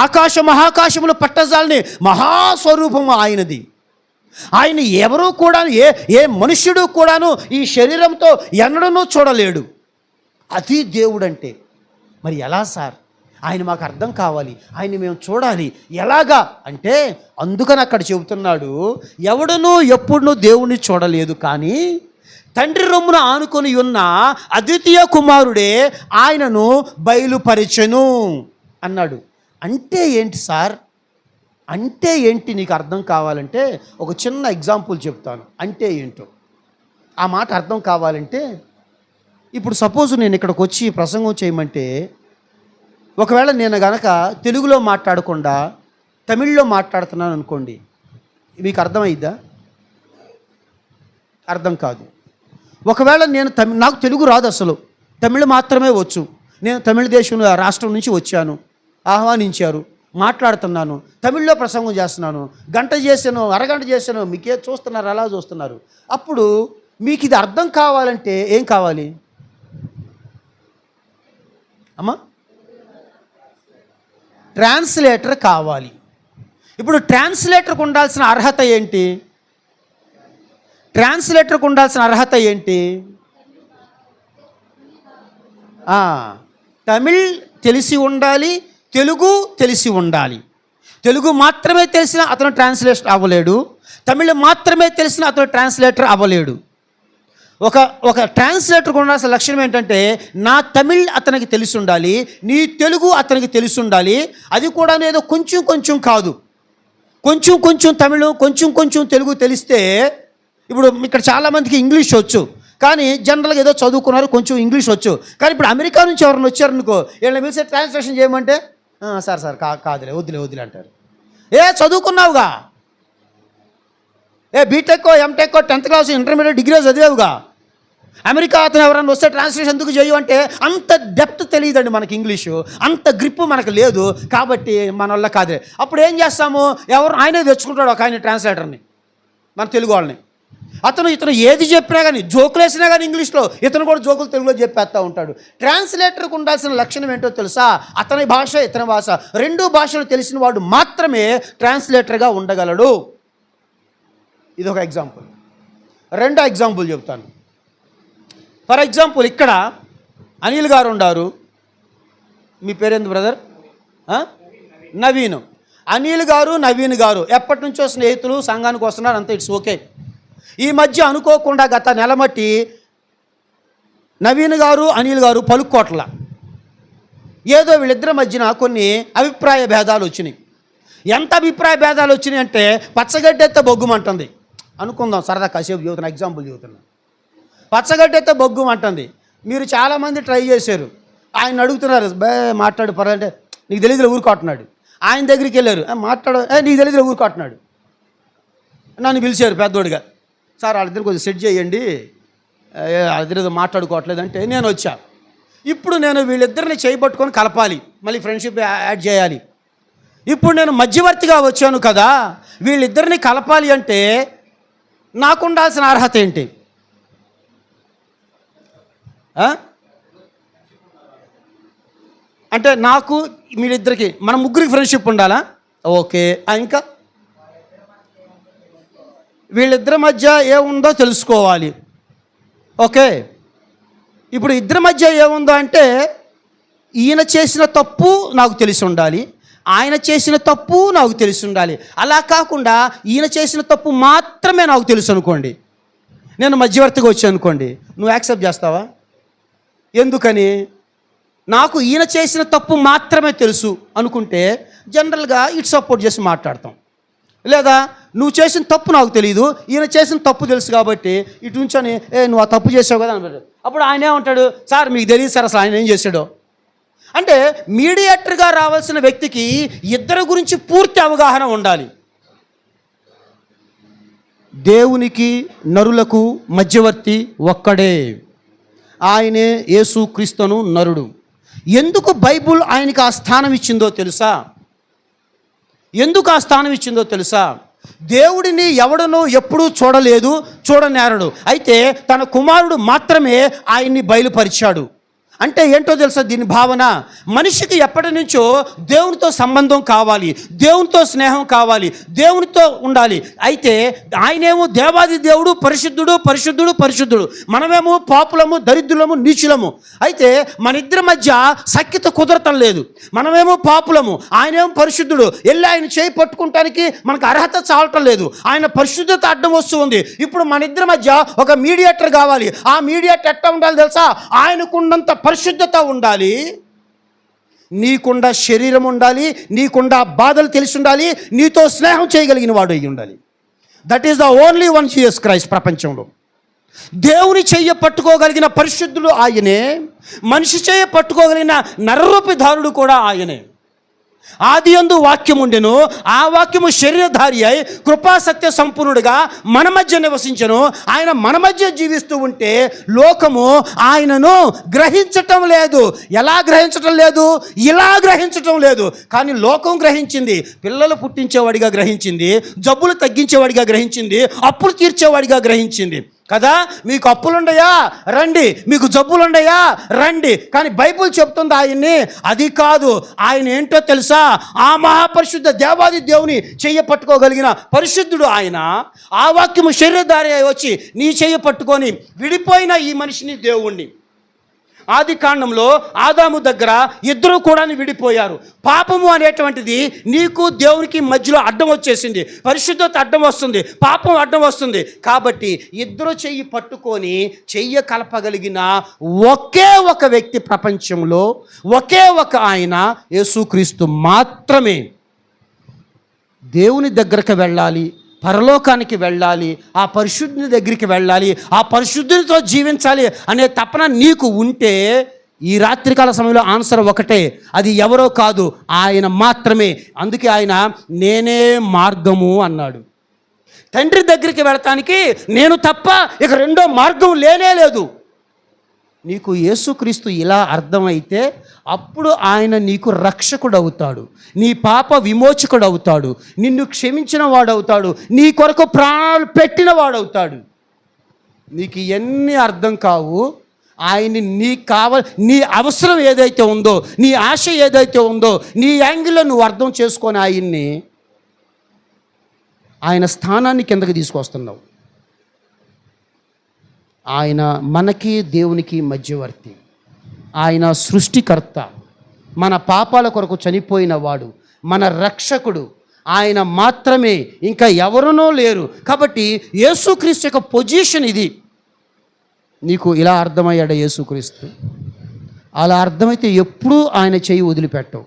ఆకాశ మహాకాశములు పట్టజాలని మహాస్వరూపము ఆయనది. ఆయన ఎవరూ కూడా ఏ మనుష్యుడు కూడాను ఈ శరీరంతో ఎన్నడూ చూడలేడు. అది దేవుడంటే. మరి ఎలా సార్? ఆయన మాకు అర్థం కావాలి, ఆయన మేము చూడాలి. ఎలాగా అంటే, అందుకని అక్కడ చెబుతున్నాడు, ఎవడునూ ఎప్పుడునూ దేవుణ్ణి చూడలేదు, కానీ తండ్రి రొమ్మున ఆనుకొని ఉన్న అద్వితీయ కుమారుడే ఆయనను బయలుపరిచెను అన్నాడు. అంటే ఏంటి సార్? అంటే ఏంటి? నీకు అర్థం కావాలంటే ఒక చిన్న ఎగ్జాంపుల్ చెప్తాను. అంటే ఏంటో ఆ మాట అర్థం కావాలంటే, ఇప్పుడు సపోజ్ నేను ఇక్కడికి వచ్చి ప్రసంగం చేయమంటే, ఒకవేళ నేను గనక తెలుగులో మాట్లాడకుండా తమిళ్లో మాట్లాడుతున్నాను అనుకోండి, మీకు అర్థమైద్దా? అర్థం కాదు. ఒకవేళ నేను నాకు తెలుగు రాదు, అసలు తమిళ్ మాత్రమే వచ్చు, నేను తమిళ దేశం రాష్ట్రం నుంచి వచ్చాను, ఆహ్వానించారు, మాట్లాడుతున్నాను, తమిళ్లో ప్రసంగం చేస్తున్నాను, గంట చేశాను, అరగంట చేశాను, మీకే చూస్తున్నారు, అలా చూస్తున్నారు. అప్పుడు మీకు ఇది అర్థం కావాలంటే ఏం కావాలి అమ్మా? ట్రాన్స్లేటర్ కావాలి. ఇప్పుడు ట్రాన్స్లేటర్కి ఉండాల్సిన అర్హత ఏంటి? ట్రాన్స్లేటర్కి ఉండాల్సిన అర్హత ఏంటి? తమిళ్ తెలిసి ఉండాలి, తెలుగు తెలిసి ఉండాలి. తెలుగు మాత్రమే తెలిసిన అతను ట్రాన్స్లేటర్ అవ్వలేడు, తమిళ్ మాత్రమే తెలిసిన అతను ట్రాన్స్లేటర్ అవ్వలేడు. ఒక ట్రాన్స్లేటర్కి ఉండాల్సిన లక్షణం ఏంటంటే, నా తమిళ్ అతనికి తెలిసి ఉండాలి, నీ తెలుగు అతనికి తెలిసి ఉండాలి. అది కూడా ఏదో కొంచెం కొంచెం కాదు, కొంచెం కొంచెం తమిళ్, కొంచెం కొంచెం తెలుగు తెలిస్తే. ఇప్పుడు ఇక్కడ చాలామందికి ఇంగ్లీష్ వచ్చు, కానీ జనరల్గా ఏదో చదువుకున్నారు, కొంచెం ఇంగ్లీష్ వచ్చు. కానీ ఇప్పుడు అమెరికా నుంచి ఎవరైనా వచ్చారనుకో, వీళ్ళని పిలిచి ట్రాన్స్లేషన్ చేయమంటే సార్ కాదులే, వద్దులే అంటారు. చదువుకున్నావుగా, BTech, MTech, 10th class, intermediate, degree చదివావుగా, అమెరికా అతను ఎవరైనా వస్తే ట్రాన్స్లేషన్ ఎందుకు చేయు అంటే, అంత డెప్త్ తెలియదండి మనకి ఇంగ్లీషు, అంత గ్రిప్ మనకు లేదు, కాబట్టి మన వల్ల కాదులే. అప్పుడు ఏం చేస్తాము? ఆయనే తెచ్చుకుంటాడు ఒక ఆయన ట్రాన్స్లేటర్ని, మన తెలుగు వాళ్ళని. ఇతను ఏది చెప్పినా కానీ, జోకులు వేసినా కానీ ఇంగ్లీష్లో, ఇతను కూడా జోకులు తెలుగులో చెప్పేస్తూ ఉంటాడు. ట్రాన్స్లేటర్కి ఉండాల్సిన లక్షణం ఏంటో తెలుసా? అతని భాష, ఇతని భాష, 2 భాషలు తెలిసిన వాడు మాత్రమే ట్రాన్స్లేటర్గా ఉండగలడు. ఇది ఒక ఎగ్జాంపుల్. రెండో ఎగ్జాంపుల్ చెప్తాను. ఫర్ ఎగ్జాంపుల్, ఇక్కడ అనిల్ గారు ఉన్నారు. మీ పేరేంది బ్రదర్? నవీన్. అనిల్ గారు, నవీన్ గారు ఎప్పటి నుంచో స్నేహితులు, సంఘానికి వస్తున్నారు, అంతా ఇట్స్ ఓకే. ఈ మధ్య అనుకోకుండా గత నెలమట్టి నవీన్ గారు, అనిల్ గారు పలుక్కోట్ల ఏదో వీళ్ళిద్దరి మధ్యన కొన్ని అభిప్రాయ భేదాలు వచ్చినాయి. ఎంత అభిప్రాయ భేదాలు వచ్చినాయి అంటే, పచ్చగడ్డెత్తే బొగ్గుమంటుంది అనుకుందాం, సరదా కాసేపు చెబుతున్నా, ఎగ్జాంపుల్ చెబుతున్నా. పచ్చగడ్డెత్తే బొగ్గుమంటుంది. మీరు చాలామంది ట్రై చేశారు, ఆయన అడుగుతున్నారు, మాట్లాడు పర్వాలంటే, నీకు తెలియదులే ఊరుకోటున్నాడు. ఆయన దగ్గరికి వెళ్ళారు, నీకు తెలియదులే ఊరుకోటున్నాడు. నన్ను పిలిచారు పెద్దోడిగా, సార్ వాళ్ళిద్దరు కొంచెం సెట్ చేయండి, వాళ్ళిద్దరు మాట్లాడుకోవట్లేదంటే నేను వచ్చా. ఇప్పుడు నేను వీళ్ళిద్దరిని చేయబట్టుకొని కలపాలి, మళ్ళీ ఫ్రెండ్షిప్ యాడ్ చేయాలి. ఇప్పుడు నేను మధ్యవర్తిగా వచ్చాను కదా, వీళ్ళిద్దరిని కలపాలి అంటే నాకు ఉండాల్సిన అర్హత ఏంటి? అంటే నాకు వీళ్ళిద్దరికి, మన ముగ్గురికి ఫ్రెండ్షిప్ ఉండాలా? ఓకే. ఇంకా వీళ్ళిద్దరి మధ్య ఏముందో తెలుసుకోవాలి. ఓకే. ఇప్పుడు ఇద్దరి మధ్య ఏముందో అంటే, ఈయన చేసిన తప్పు నాకు తెలిసి ఉండాలి, ఆయన చేసిన తప్పు నాకు తెలిసి ఉండాలి. అలా కాకుండా ఈయన చేసిన తప్పు మాత్రమే నాకు తెలుసు అనుకోండి, నేను మధ్యవర్తిగా వచ్చాను అనుకోండి, నువ్వు యాక్సెప్ట్ చేస్తావా? ఎందుకని? నాకు ఈయన చేసిన తప్పు మాత్రమే తెలుసు అనుకుంటే జనరల్గా ఇటు సపోర్ట్ చేసి మాట్లాడతాం. లేదా నువ్వు చేసిన తప్పు నాకు తెలియదు, ఈయన చేసిన తప్పు తెలుసు కాబట్టి ఇటు నుంచొని నువ్వు ఆ తప్పు చేసావు కదా అని. అప్పుడు ఆయన ఏమంటాడు, సార్ మీకు తెలియదు సార్ అసలు ఆయన ఏం చేశాడో. అంటే మీడియేటర్గా రావాల్సిన వ్యక్తికి ఇద్దరి గురించి పూర్తి అవగాహన ఉండాలి. దేవునికి నరులకు మధ్యవర్తి ఒక్కడే, ఆయనే యేసుక్రీస్తును నరుడు. ఎందుకు బైబుల్ ఆయనకి ఆ స్థానం ఇచ్చిందో తెలుసా? ఎందుకు ఆ స్థానం ఇచ్చిందో తెలుసా? దేవుడిని ఎవడనూ ఎప్పుడూ చూడలేదు, చూడనేరడు. అయితే తన కుమారుడు మాత్రమే ఆయన్ని బయలుపరిచాడు. అంటే ఏంటో తెలుసా దీని భావన? మనిషికి ఎప్పటి నుంచో దేవునితో సంబంధం కావాలి, దేవునితో స్నేహం కావాలి, దేవునితో ఉండాలి. అయితే ఆయనేమో దేవాది దేవుడు, పరిశుద్ధుడు పరిశుద్ధుడు పరిశుద్ధుడు, మనమేమో పాపులము, దరిద్రులము, నీచులము. అయితే మన ఇద్దరి మధ్య సఖ్యత కుదరటం లేదు. మనమేమో పాపులము, ఆయనేమో పరిశుద్ధుడు. వెళ్ళి ఆయన చేయి పట్టుకుంటానికి మనకు అర్హత చాలటం లేదు. ఆయన పరిశుద్ధత అడ్డం వస్తూ ఉంది. ఇప్పుడు మన ఇద్దరి మధ్య ఒక మీడియేటర్ కావాలి. ఆ మీడియేటర్ ఎట్లా ఉండాలి తెలుసా? ఆయనకున్నంత పరిశుద్ధత ఉండాలి, నీకుండా శరీరం ఉండాలి, నీకుండా బాధలు తెలిసి ఉండాలి, నీతో స్నేహం చేయగలిగిన వాడు అయి ఉండాలి. That is the only one Jesus Christ. ప్రపంచంలో దేవుని చెయ్య పట్టుకోగలిగిన పరిశుద్ధుడు ఆయనే, మనిషి చెయ్య పట్టుకోగలిగిన నరరూపిధారుడు కూడా ఆయనే. ఆది యందు వాక్యం ఉండెను, ఆ వాక్యము శరీరధారి అయి కృపా సత్య సంపూర్ణుడిగా మన మధ్య నివసించెను. ఆయన మన మధ్య జీవిస్తూ ఉంటే లోకము ఆయనను గ్రహించటం లేదు. ఎలా గ్రహించటం లేదు? ఇలా గ్రహించటం లేదు. కానీ లోకం గ్రహించింది. పిల్లలు పుట్టించేవాడిగా గ్రహించింది, జబ్బులు తగ్గించేవాడిగా గ్రహించింది, అప్పులు తీర్చేవాడిగా గ్రహించింది కదా. మీకు అప్పులుండయా రండి, మీకు జబ్బులుండయా రండి. కానీ బైబుల్ చెప్తుంది ఆయన్ని అది కాదు. ఆయన ఏంటో తెలుసా? ఆ మహాపరిశుద్ధ దేవాది దేవుని చెయ్య పట్టుకోగలిగిన పరిశుద్ధుడు ఆయన. ఆ వాక్యము శరీరధారి వచ్చి నీ చెయ్య పట్టుకొని విడిపోయిన ఈ మనిషిని దేవుణ్ణి. ఆది కాండంలో ఆదాము దగ్గర ఇద్దరు కూడా విడిపోయారు. పాపము అనేటువంటిది నీకు దేవునికి మధ్యలో అడ్డం వచ్చేసింది. పరిశుద్ధత అడ్డం వస్తుంది, పాపం అడ్డం వస్తుంది. కాబట్టి ఇద్దరు చెయ్యి పట్టుకొని చెయ్య కలపగలిగిన ఒకే ఒక వ్యక్తి ప్రపంచంలో, ఒకే ఒక ఆయన యేసుక్రీస్తు మాత్రమే. దేవుని దగ్గరకు వెళ్ళాలి, పరలోకానికి వెళ్ళాలి, ఆ పరిశుద్ధుని దగ్గరికి వెళ్ళాలి, ఆ పరిశుద్ధునితో జీవించాలి అనే తపన నీకు ఉంటే ఈ రాత్రికాల సమయంలో ఆన్సర్ ఒకటే, అది ఎవరో కాదు, ఆయన మాత్రమే. అందుకే ఆయన నేనే మార్గము అన్నాడు. తండ్రి దగ్గరికి వెళతానికి నేను తప్ప ఇక రెండో మార్గం లేనే లేదు. నీకు యేసుక్రీస్తు ఇలా అర్థమైతే అప్పుడు ఆయన నీకు రక్షకుడు అవుతాడు, నీ పాప విమోచకుడు అవుతాడు, నిన్ను క్షమించిన వాడవుతాడు, నీ కొరకు ప్రాణాలు పెట్టిన వాడవుతాడు. నీకు ఇవన్నీ అర్థం కావు. ఆయన్ని నీకు కావాలి, నీ అవసరం ఏదైతే ఉందో, నీ ఆశ ఏదైతే ఉందో, నీ యాంగిల్లో నువ్వు అర్థం చేసుకొని ఆయన్ని, ఆయన స్థానాన్ని కిందకి తీసుకొస్తున్నావు. ఆయన మనకి దేవునికి మధ్యవర్తి, ఆయన సృష్టికర్త, మన పాపాల కొరకు చనిపోయిన వాడు, మన రక్షకుడు. ఆయన మాత్రమే, ఇంకా ఎవరునో లేరు. కాబట్టి యేసుక్రీస్తు యొక్క పొజిషన్ ఇది. నీకు ఇలా అర్థమయ్యాడు యేసుక్రీస్తు? అలా అర్థమైతే ఎప్పుడూ ఆయన చెయ్యి వదిలిపెట్టవు.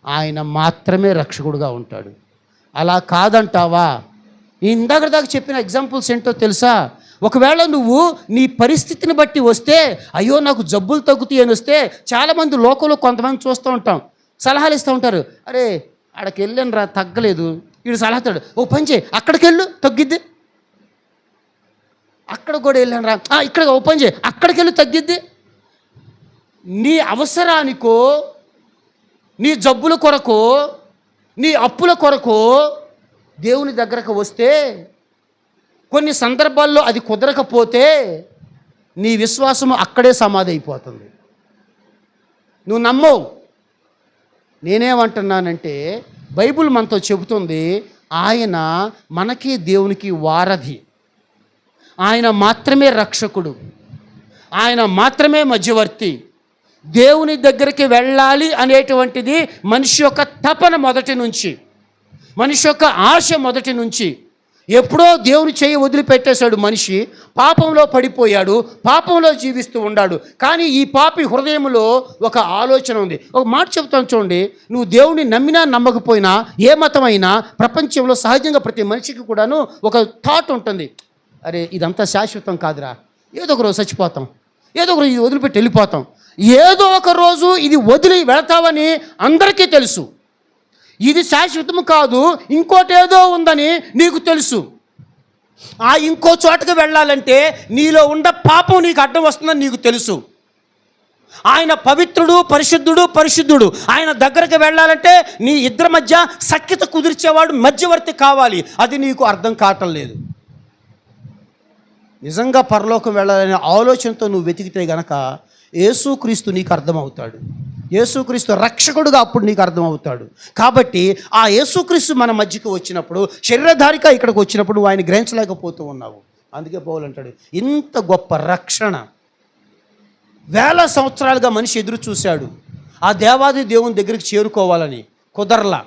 ఆయన మాత్రమే రక్షకుడుగా ఉంటాడు. అలా కాదంటావా? ఇందాక దాకా చెప్పిన ఎగ్జాంపుల్స్ ఏంటో తెలుసా? ఒకవేళ నువ్వు నీ పరిస్థితిని బట్టి వస్తే, అయ్యో నాకు జబ్బులు తగ్గుతాయి అని వస్తే, చాలామంది లోకంలో కొంతమంది చూస్తూ ఉంటాం, సలహాలు ఇస్తూ ఉంటారు. అరే అక్కడికి వెళ్ళాను రా తగ్గలేదు, వీడు సలహాతాడు, ఓ పని చేయి అక్కడికి వెళ్ళు తగ్గిద్ది. అక్కడ కూడా వెళ్ళాను రా, ఇక్కడ ఓ పని చేయి అక్కడికి వెళ్ళు తగ్గిద్ది. నీ అవసరానికో, నీ జబ్బుల కొరకు, నీ అప్పుల కొరకు దేవుని దగ్గరకు వస్తే, కొన్ని సందర్భాల్లో అది కుదరకపోతే నీ విశ్వాసము అక్కడే సమాధి అయిపోతుంది. నువ్వు నమ్మవు. నేనేమంటున్నానంటే బైబిల్ మనతో చెబుతుంది, ఆయన మనకి దేవునికి వారధి, ఆయన మాత్రమే రక్షకుడు, ఆయన మాత్రమే మధ్యవర్తి. దేవుని దగ్గరికి వెళ్ళాలి అనేటువంటిది మనిషి యొక్క తపన మొదటి నుంచి, మనిషి యొక్క ఆశ మొదటి నుంచి. ఎప్పుడో దేవుని చేయి వదిలిపెట్టేశాడు మనిషి, పాపంలో పడిపోయాడు, పాపంలో జీవిస్తూ ఉన్నాడు. కానీ ఈ పాపి హృదయంలో ఒక ఆలోచన ఉంది. ఒక మాట చెప్తాను చూడండి, నువ్వు దేవుని నమ్మినా నమ్మకపోయినా, ఏ మతమైనా ప్రపంచంలో సహజంగా ప్రతి మనిషికి కూడాను ఒక థాట్ ఉంటుంది. అరే ఇదంతా శాశ్వతం కాదురా, ఏదో ఒక రోజు చచ్చిపోతాం, ఏదో ఒక రోజు ఇది వదిలిపెట్టి వెళ్ళిపోతాం. ఏదో ఒక రోజు ఇది వదిలి వెళతావని అందరికీ తెలుసు. ఇది శాశ్వతం కాదు, ఇంకోటి ఏదో ఉందని నీకు తెలుసు. ఆ ఇంకో చోటకి వెళ్ళాలంటే నీలో ఉన్న పాపం నీకు అడ్డం వస్తుందని నీకు తెలుసు. ఆయన పవిత్రుడు, పరిశుద్ధుడు. ఆయన దగ్గరికి వెళ్ళాలంటే నీ ఇద్దరి మధ్య సఖ్యత కుదిర్చేవాడు మధ్యవర్తి కావాలి. అది నీకు అర్థం కావటం లేదు. నిజంగా పరలోకం వెళ్ళాలనే ఆలోచనతో నువ్వు వెతికితే గనక యేసుక్రీస్తు నీకు అర్థమవుతాడు. యేసుక్రీస్తు రక్షకుడుగా అప్పుడు నీకు అర్థమవుతాడు. కాబట్టి ఆ యేసుక్రీస్తు మన మధ్యకి వచ్చినప్పుడు, శరీరధారిగా ఇక్కడికి వచ్చినప్పుడు నువ్వు ఆయన గ్రహించలేకపోతూ ఉన్నావు. అందుకే పౌలు అంటాడు, ఇంత గొప్ప రక్షణ వేల సంవత్సరాలుగా మనిషి ఎదురు చూశాడు ఆ దేవాది దేవుని దగ్గరికి చేరుకోవాలని, కుదరలా.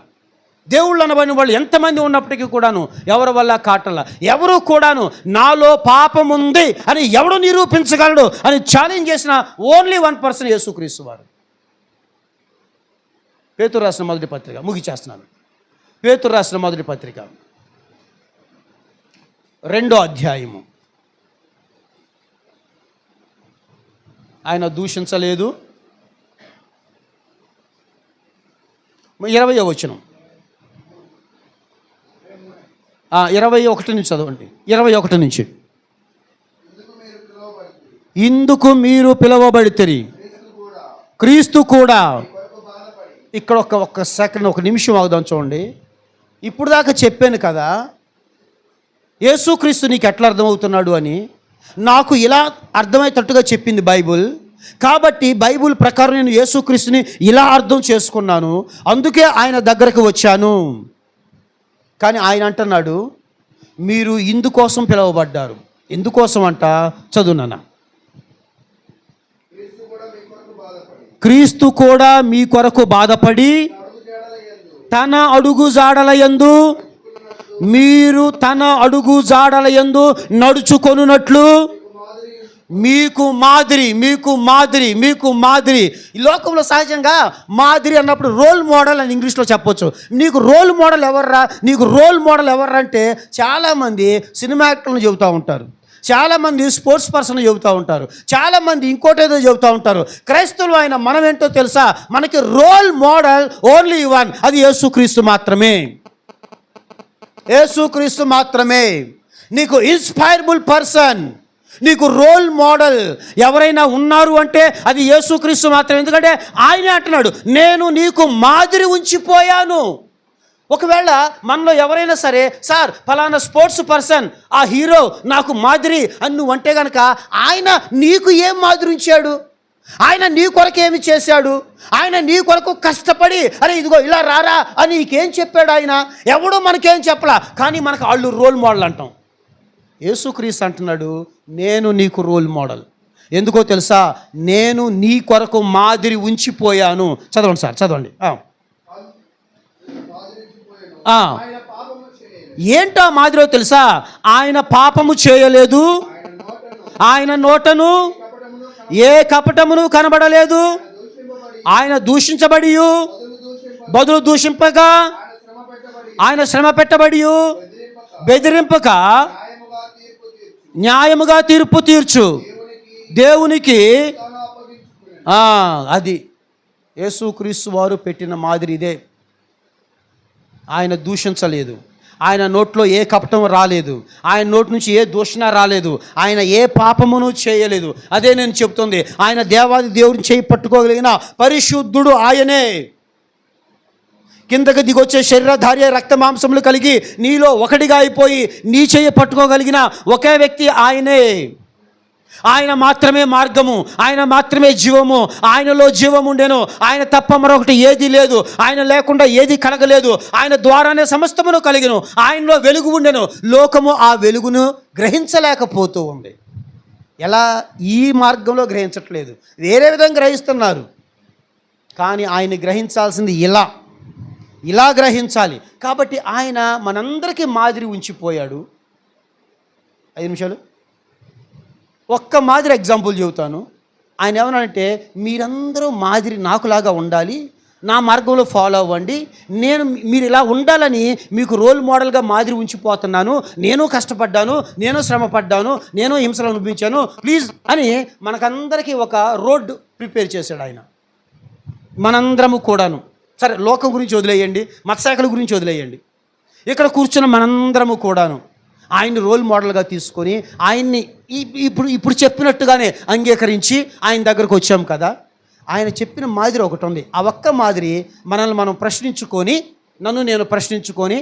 దేవుళ్ళు అనబడిన వాళ్ళు ఎంతమంది ఉన్నప్పటికీ కూడాను ఎవరి వల్ల కాటలా. ఎవరు కూడాను నాలో పాపం ఉంది అని ఎవడు నిరూపించగలడు అని ఛాలెంజ్ చేసిన ఓన్లీ 1 యేసుక్రీస్తు వారు. పేతురు రాసిన మొదటి పత్రిక, ముగిచేస్తున్నాను. పేతురు రాసిన మొదటి పత్రిక 2వ అధ్యాయము. ఆయన దూషించలేదు. 20వ వచనం, 21 నుంచి చదవండి. 21 నుంచి. ఇందుకు మీరు పిలువబడితిరి, క్రీస్తు కూడా. ఇక్కడ ఒక్క సెకండ్, ఒక నిమిషం ఆగుదాం చూడండి. ఇప్పుడు దాకా చెప్పాను కదా యేసుక్రీస్తు నీకు ఎట్లా అర్థమవుతున్నాడు అని. నాకు ఇలా అర్థమయ్యేటట్టుగా చెప్పింది బైబుల్. కాబట్టి బైబుల్ ప్రకారం నేను యేసుక్రీస్తుని ఇలా అర్థం చేసుకున్నాను, అందుకే ఆయన దగ్గరకు వచ్చాను. కానీ ఆయన అంటున్నాడు, మీరు ఇందుకోసం పిలువబడ్డారు. ఎందుకోసం అంట, చదువునా. క్రీస్తు కూడా మీ కొరకు బాధపడి తన అడుగు జాడలయందు, మీరు తన అడుగు జాడలయందు నడుచుకొనున్నట్లు మీకు మాదిరి. ఈ లోకంలో సహజంగా మాదిరి అన్నప్పుడు రోల్ మోడల్ అని ఇంగ్లీష్లో చెప్పొచ్చు. నీకు రోల్ మోడల్ ఎవర్రా, నీకు రోల్ మోడల్ ఎవర్రా అంటే చాలామంది సినిమా యాక్టర్లను చెబుతూ ఉంటారు, చాలామంది స్పోర్ట్స్ పర్సన్ చెబుతూ ఉంటారు, చాలామంది ఇంకోటేదో చెబుతూ ఉంటారు. క్రైస్తవులు ఆయన మనం ఏంటో తెలుసా, మనకి రోల్ మోడల్ ఓన్లీ 1, అది యేసుక్రీస్తు మాత్రమే. యేసుక్రీస్తు మాత్రమే నీకు ఇన్స్పైరబుల్ పర్సన్, నీకు రోల్ మోడల్ ఎవరైనా ఉన్నారు అంటే అది యేసుక్రీస్తు మాత్రమే. ఎందుకంటే ఆయనే అంటున్నాడు, నేను నీకు మాదిరి ఉంచిపోయాను. ఒకవేళ మనలో ఎవరైనా సరే, సార్ ఫలానా స్పోర్ట్స్ పర్సన్, ఆ హీరో నాకు మాదిరి అని నువ్వు అంటే కనుక, ఆయన నీకు ఏం మాదిరి ఉంచాడు? ఆయన నీ కొరకు ఏమి చేశాడు? ఆయన నీ కొరకు కష్టపడి అరే ఇదిగో ఇలా రారా అని నీకేం చెప్పాడు? ఆయన ఎవడో మనకేం చెప్పలా, కానీ మనకు వాళ్ళు రోల్ మోడల్ అంటాం. యేసుక్రీస్తు అంటున్నాడు, నేను నీకు రోల్ మోడల్. ఎందుకో తెలుసా, నేను నీ కొరకు మాదిరి ఉంచిపోయాను. చదవండి సార్, చదవండి. ఏంటో మాదిరో తెలుసా, ఆయన పాపము చేయలేదు, ఆయన నోటను ఏ కపటమును కనబడలేదు, ఆయన దూషించబడి బదులు దూషింపగా, ఆయన శ్రమ పెట్టబడి బెదిరింపక న్యాయముగా తీర్పు తీర్చు దేవునికి. అది యేసుక్రీస్తు వారు పెట్టిన మాదిరి ఇదే. ఆయన దూషించలేదు, ఆయన నోట్లో ఏ కపటం రాలేదు, ఆయన నోటి నుంచి ఏ దూషణ రాలేదు, ఆయన ఏ పాపమును చేయలేదు. అదే నేను చెప్తుంది, ఆయన దేవాది దేవుడిని చేయి పట్టుకోగలిగిన పరిశుద్ధుడు ఆయనే. కిందకి దిగొచ్చే శరీరధార్య రక్త మాంసములు కలిగి నీలో ఒకటిగా అయిపోయి నీ చేయి పట్టుకోగలిగిన ఒకే వ్యక్తి ఆయనే. ఆయన మాత్రమే మార్గము, ఆయన మాత్రమే జీవము, ఆయనలో జీవం ఉండెను, ఆయన తప్ప మరొకటి ఏది లేదు, ఆయన లేకుండా ఏది కలగలేదు, ఆయన ద్వారానే సమస్తమును కలిగెను, ఆయనలో వెలుగు ఉండెను, లోకము ఆ వెలుగును గ్రహించలేకపోతూ ఉంది. ఎలా? ఈ మార్గంలో గ్రహించట్లేదు, వేరే విధంగా గ్రహిస్తున్నారు. కానీ ఆయన గ్రహించాల్సింది ఇలా గ్రహించాలి. కాబట్టి ఆయన మనందరికీ మాదిరి ఉంచిపోయాడు. 5 నిమిషాలు ఒక్క మాదిరి ఎగ్జాంపుల్ చెబుతాను. ఆయన ఏమన్నాడంటే, మీరందరూ మాదిరి నాకులాగా ఉండాలి, నా మార్గంలో ఫాలో అవ్వండి, నేను మీరు ఇలా ఉండాలని మీకు రోల్ మోడల్గా మాదిరి ఉంచిపోతున్నాను, నేను కష్టపడ్డాను, నేను శ్రమపడ్డాను, నేను హింసలు అనుభవించాను, ప్లీజ్ అని మనకందరికీ ఒక రోడ్ ప్రిపేర్ చేశాడు ఆయన. మనందరము కూడాను. సరే, లోకం గురించి వదిలేయండి, మతశాఖల గురించి వదిలేయండి, ఇక్కడ కూర్చున్న మనందరము కూడాను ఆయన్ని రోల్ మోడల్గా తీసుకొని ఆయన్ని ఇప్పుడు చెప్పినట్టుగానే అంగీకరించి ఆయన దగ్గరకు వచ్చాం కదా. ఆయన చెప్పిన మాదిరి ఒకటి ఉంది. ఆ ఒక్క మాదిరి మనల్ని మనం ప్రశ్నించుకొని, నన్ను నేను ప్రశ్నించుకొని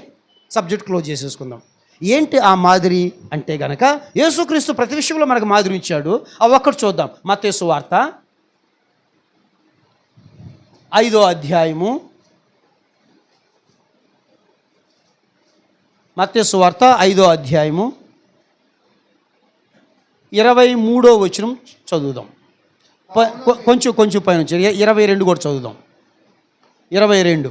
సబ్జెక్ట్ క్లోజ్ చేసేసుకుందాం. ఏంటి ఆ మాదిరి అంటే గనక, యేసుక్రీస్తు ప్రతి విషయంలో మనకు మాదిరి ఇచ్చాడు. ఆ ఒక్కటి చూద్దాం. మత్తయి సువార్త 5వ అధ్యాయము, మత్తయి సువార్త 5వ అధ్యాయము 23వ వచనం చదువుదాం. కొంచెం పైన 22 కూడా చదువుదాం. 22,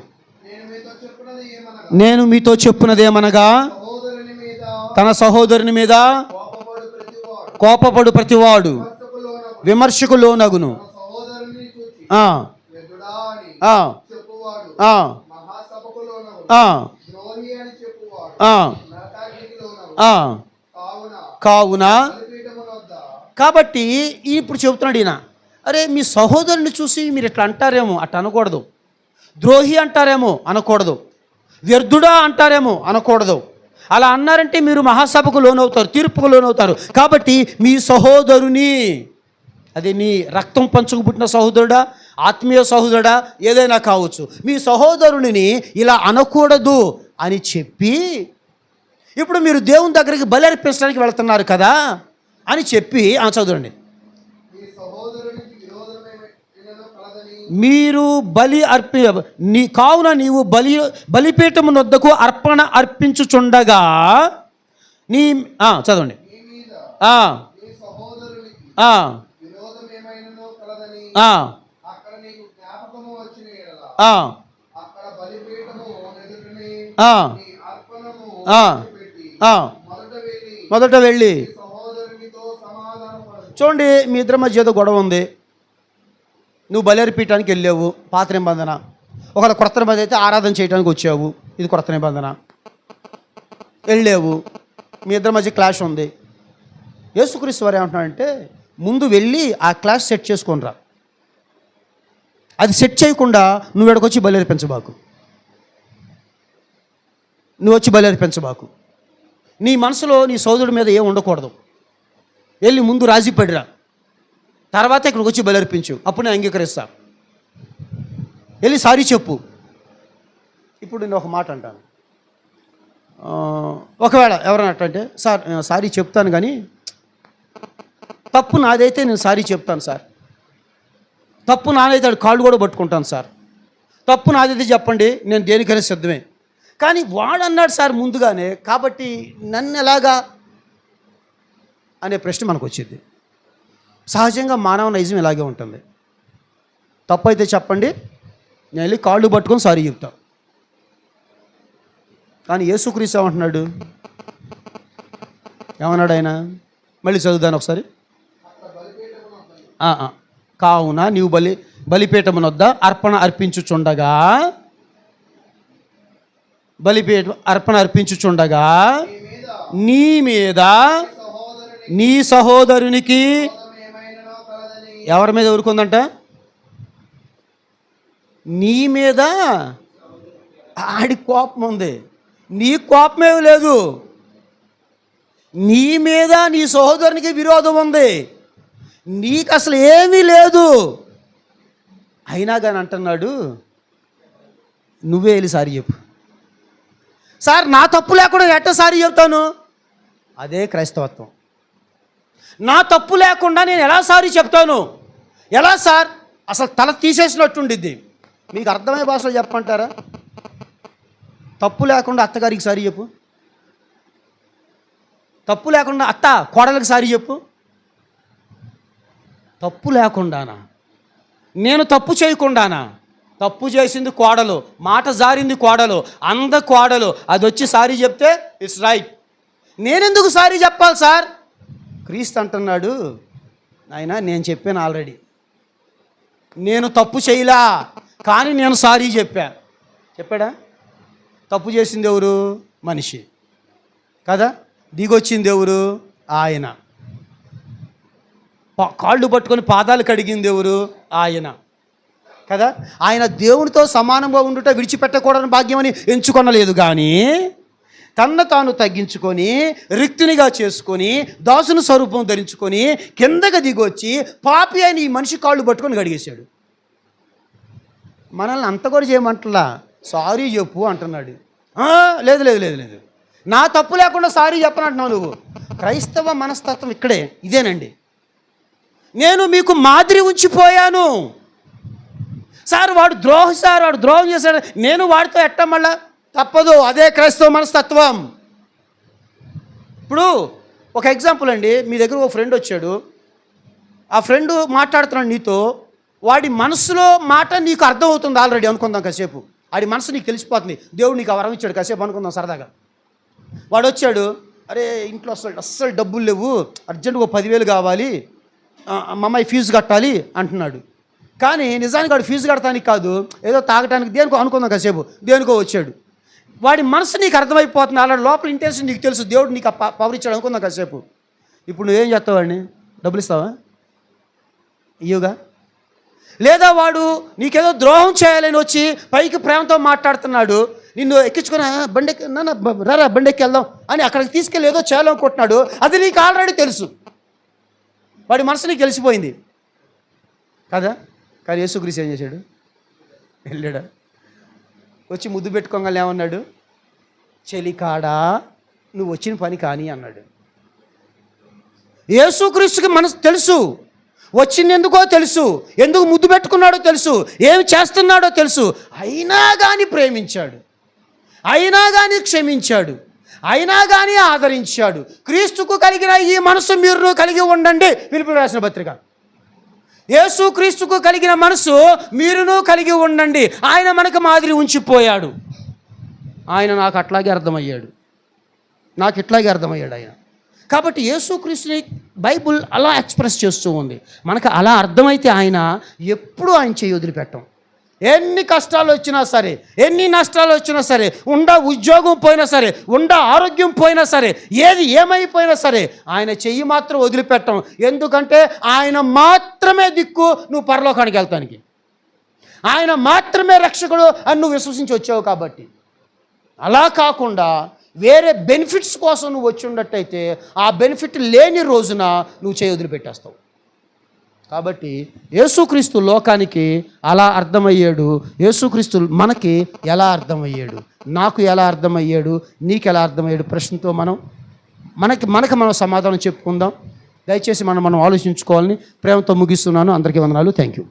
నేను మీతో చెప్పున్నదేమనగా, తన సహోదరుని మీద కోపపడు ప్రతివాడు విమర్శకు లోనగును. కావున కాబట్టి ఇప్పుడు చెబుతున్నాడు ఈయన, అరే మీ సహోదరుని చూసి మీరు ఇట్లా అంటారేమో, అట్లా అనకూడదు. ద్రోహి అంటారేమో అనకూడదు. వ్యర్థుడా అంటారేమో అనకూడదు. అలా అన్నారంటే మీరు మహాసభకు లోనవుతారు, తీర్పుకు లోనవుతారు. కాబట్టి మీ సహోదరుని, అది నీ రక్తం పంచుకు పుట్టిన సహోదరుడా, ఆత్మీయ సహోదరుడా, ఏదైనా కావచ్చు, మీ సహోదరుని ఇలా అనకూడదు అని చెప్పి, ఇప్పుడు మీరు దేవుని దగ్గరికి బలి అర్పించడానికి వెళ్తున్నారు కదా అని చెప్పి చదవండి. మీరు కావున నీవు బలిపీఠము నొద్దకు అర్పణ అర్పించుచుండగా నీ చదవండి. మొదట వెళ్ళి చూడండి, మీ ఇద్దరి మధ్య ఏదో గొడవ ఉంది. నువ్వు బలి అర్పించడానికి వెళ్ళావు, పాత నిబంధన. ఒకవేళ కొత్త నిబంధన అయితే ఆరాధన చేయడానికి వచ్చావు, ఇది కొత్త నిబంధన. వెళ్ళావు, మీ ఇద్దరి మధ్య క్లాష్ ఉంది. యేసుక్రీస్తు వారు ఏమంటున్నాడంటే, ముందు వెళ్ళి ఆ క్లాష్ సెట్ చేసుకొని రా. అది సెట్ చేయకుండా నువ్వు ఇక్కడికి వచ్చి బలి అర్పించబాకు. నీ మనసులో నీ సోదరుడి మీద ఏం ఉండకూడదు. వెళ్ళి ముందు రాజీ పడిరా, తర్వాత ఇక్కడికి వచ్చి బలి అర్పించు, అప్పుడు నేను అంగీకరిస్తా. వెళ్ళి సారీ చెప్పు. ఇప్పుడు నేను ఒక మాట అంటాను, ఒకవేళ ఎవరైనా అంటే, సార్ సారీ చెప్తాను కానీ తప్పు నాదైతే నేను సారీ చెప్తాను సార్, తప్పు నాదైతే కాళ్ళు కూడా పట్టుకుంటాను సార్, తప్పు నాదైతే చెప్పండి, నేను దేనికైనా సిద్ధమే. కానీ వాడు అన్నాడు సార్ ముందుగానే, కాబట్టి నన్ను ఎలాగా అనే ప్రశ్న మనకు వచ్చింది. సహజంగా మానవ నైజం ఇలాగే ఉంటుంది. తప్పు అయితే చెప్పండి, నేను వెళ్ళి కాళ్ళు పట్టుకొని సారీ చెప్తా. కానీ యేసుక్రీస్తు ఏమంటున్నాడు? ఏమన్నాడు ఆయన? మళ్ళీ చదువుదాను ఒకసారి. కావున నీవు బలిపీఠమునొద్ద అర్పణ అర్పించుచుండగా నీ మీద నీ సహోదరునికి ఎవరి మీద ఊరుకుందంట? నీ మీద ఆడి కోపం ఉంది, నీ కోపమేమి లేదు. నీ మీద నీ సహోదరునికి విరోధం ఉంది, నీకు అసలు ఏమీ లేదు. అయినా కానీ అంటున్నాడు, నువ్వే వెళ్ళి సారీ చెప్పు. సార్ నా తప్పు లేకుండా ఎట్ట సారీ చెప్తాను? అదే క్రైస్తవత్వం. నా తప్పు లేకుండా నేను ఎలా సారీ చెప్తాను? ఎలా సార్? అసలు తల తీసేసినట్టుండిద్ది. మీకు అర్థమయ్యే భాషలో చెప్పంటారా? తప్పు లేకుండా అత్తగారికి సారీ చెప్పు, తప్పు లేకుండా అత్త కోడలికి సారీ చెప్పు. తప్పు లేకుండానా? నేను తప్పు చేయకుండానా? తప్పు చేసింది కోడలు, మాట జారింది కోడలు, అంద కోడలు, అది వచ్చి సారీ చెప్తే ఇట్స్ రైట్. నేనెందుకు సారీ చెప్పాలి సార్? క్రీస్తు అంటున్నాడు, నాయనా నేను చెప్పాను ఆల్రెడీ, నేను తప్పు చేయలా, కానీ నేను సారీ చెప్పాడా? తప్పు చేసింది ఎవరు? మనిషి కదా. దిగొచ్చింది ఎవరు? ఆయన. కాళ్ళు పట్టుకొని పాదాలు కడిగింది ఎవరు? ఆయన కదా. ఆయన దేవునితో సమానంగా ఉండుట విడిచిపెట్టకూడని భాగ్యమని ఎంచుకొనలేదు, కానీ తన్ను తాను తగ్గించుకొని రిక్తునిగా చేసుకొని దాసుని స్వరూపం ధరించుకొని కిందకి దిగొచ్చి పాపి అని ఈ మనిషి కాళ్ళు పట్టుకొని కడిగేశాడు. మనల్ని అంత కూడా చేయమంటలా, సారీ చెప్పు అంటున్నాడు. లేదు లేదు లేదు లేదు, నా తప్పు లేకుండా సారీ చెప్పనంటున్నావు నువ్వు. క్రైస్తవ మనస్తత్వం ఇక్కడే, ఇదేనండి. నేను మీకు మాదిరి ఉంచిపోయాను సార్, వాడు ద్రోహం చేశాడు, నేను వాడితో ఎట్ట మళ్ళా తప్పదు. అదే క్రైస్తవ మనస్తత్వం. ఇప్పుడు ఒక ఎగ్జాంపుల్ అండి, మీ దగ్గర ఒక ఫ్రెండ్ వచ్చాడు, ఆ ఫ్రెండ్ మాట్లాడుతున్నాడు నీతో, వాడి మనసులో మాట నీకు అర్థమవుతుంది ఆల్రెడీ అనుకుందాం కాసేపు. వాడి మనసు నీకు తెలిసిపోతుంది, దేవుడు నీకు వరం ఇచ్చాడు కాసేపు అనుకుందాం సరదాగా. వాడు వచ్చాడు, అరే ఇంట్లో అస్సలు డబ్బులు లేవు, అర్జెంటుగా 10,000 కావాలి, మా అమ్మాయి ఫీజు కట్టాలి అంటున్నాడు. కానీ నిజానికి వాడు ఫీజు కట్టడానికి కాదు, ఏదో తాగడానికి దేనికో అనుకుందాం కాసేపు, దేనికో వచ్చాడు. వాడి మనసు నీకు అర్థమైపోతుంది, అలా లోపల ఇంటెన్షన్ నీకు తెలుసు, దేవుడు నీకు పవర్ ఇచ్చాడు అనుకుందాం కాసేపు. ఇప్పుడు నువ్వేం చేస్తావు? వాడిని డబ్బులు ఇస్తావా? ఇయ్యుగా. లేదా వాడు నీకేదో ద్రోహం చేయాలని వచ్చి పైకి ప్రేమతో మాట్లాడుతున్నాడు, నిన్ను ఎక్కించుకుని రారా బండెక్కి వెళ్దాం అని అక్కడికి తీసుకెళ్ళి ఏదో చేయాలనుకుంటున్నాడు, అది నీకు ఆల్రెడీ తెలుసు, వాడి మనసు నీకు తెలిసిపోయింది కదా. కానీ యేసుక్రీస్తు ఏం చేశాడు? వెళ్ళాడా? వచ్చి ముద్దు పెట్టుకోగానే ఏమన్నాడు? చెలికాడా నువ్వు వచ్చిన పని కానీ అన్నాడు. యేసుక్రీస్తుకి మనసు తెలుసు, వచ్చింది ఎందుకో తెలుసు, ఎందుకు ముద్దు పెట్టుకున్నాడో తెలుసు, ఏమి చేస్తున్నాడో తెలుసు. అయినా కానీ ప్రేమించాడు, అయినా కానీ క్షమించాడు, అయినా కానీ ఆదరించాడు. క్రీస్తుకు కలిగిన ఈ మనసు మీరు కలిగి ఉండండి, పిలుపులు రాసిన పత్రిక. యేసు క్రీస్తుకు కలిగిన మనసు మీరును కలిగి ఉండండి. ఆయన మనకు మాదిరి ఉంచిపోయాడు. ఆయన నాకు అట్లాగే అర్థమయ్యాడు, నాకు ఇట్లాగే అర్థమయ్యాడు ఆయన. కాబట్టి యేసుక్రీస్తుని బైబుల్ అలా ఎక్స్ప్రెస్ చేస్తూ ఉంది. మనకు అలా అర్థమైతే ఆయన ఎప్పుడూ ఆయన చేయి వదిలిపెట్టం. ఎన్ని కష్టాలు వచ్చినా సరే, ఎన్ని నష్టాలు వచ్చినా సరే, ఉద్యోగం పోయినా సరే, ఆరోగ్యం పోయినా సరే, ఏది ఏమైపోయినా సరే, ఆయన చెయ్యి మాత్రం వదిలిపెట్టం. ఎందుకంటే ఆయన మాత్రమే దిక్కు నువ్వు పరలోకానికి వెళ్తానికి, ఆయన మాత్రమే రక్షకుడు అని నువ్వు విశ్వసించి వచ్చావు. కాబట్టి అలా కాకుండా వేరే బెనిఫిట్స్ కోసం నువ్వు వచ్చి ఉన్నట్టయితే ఆ బెనిఫిట్ లేని రోజున నువ్వు చేయి వదిలిపెట్టేస్తావు. కాబట్టి యేసుక్రీస్తు లోకానికి అలా అర్థమయ్యాడు, యేసుక్రీస్తు మనకి ఎలా అర్థమయ్యాడు, నాకు ఎలా అర్థమయ్యాడు, నీకు ఎలా అర్థమయ్యాడు ప్రశ్నతో మనం సమాధానం చెప్పుకుందాం. దయచేసి మనం ఆలోచించుకోవాలని ప్రేమతో ముగిస్తున్నాను. అందరికీ వందనాలు. Thank you.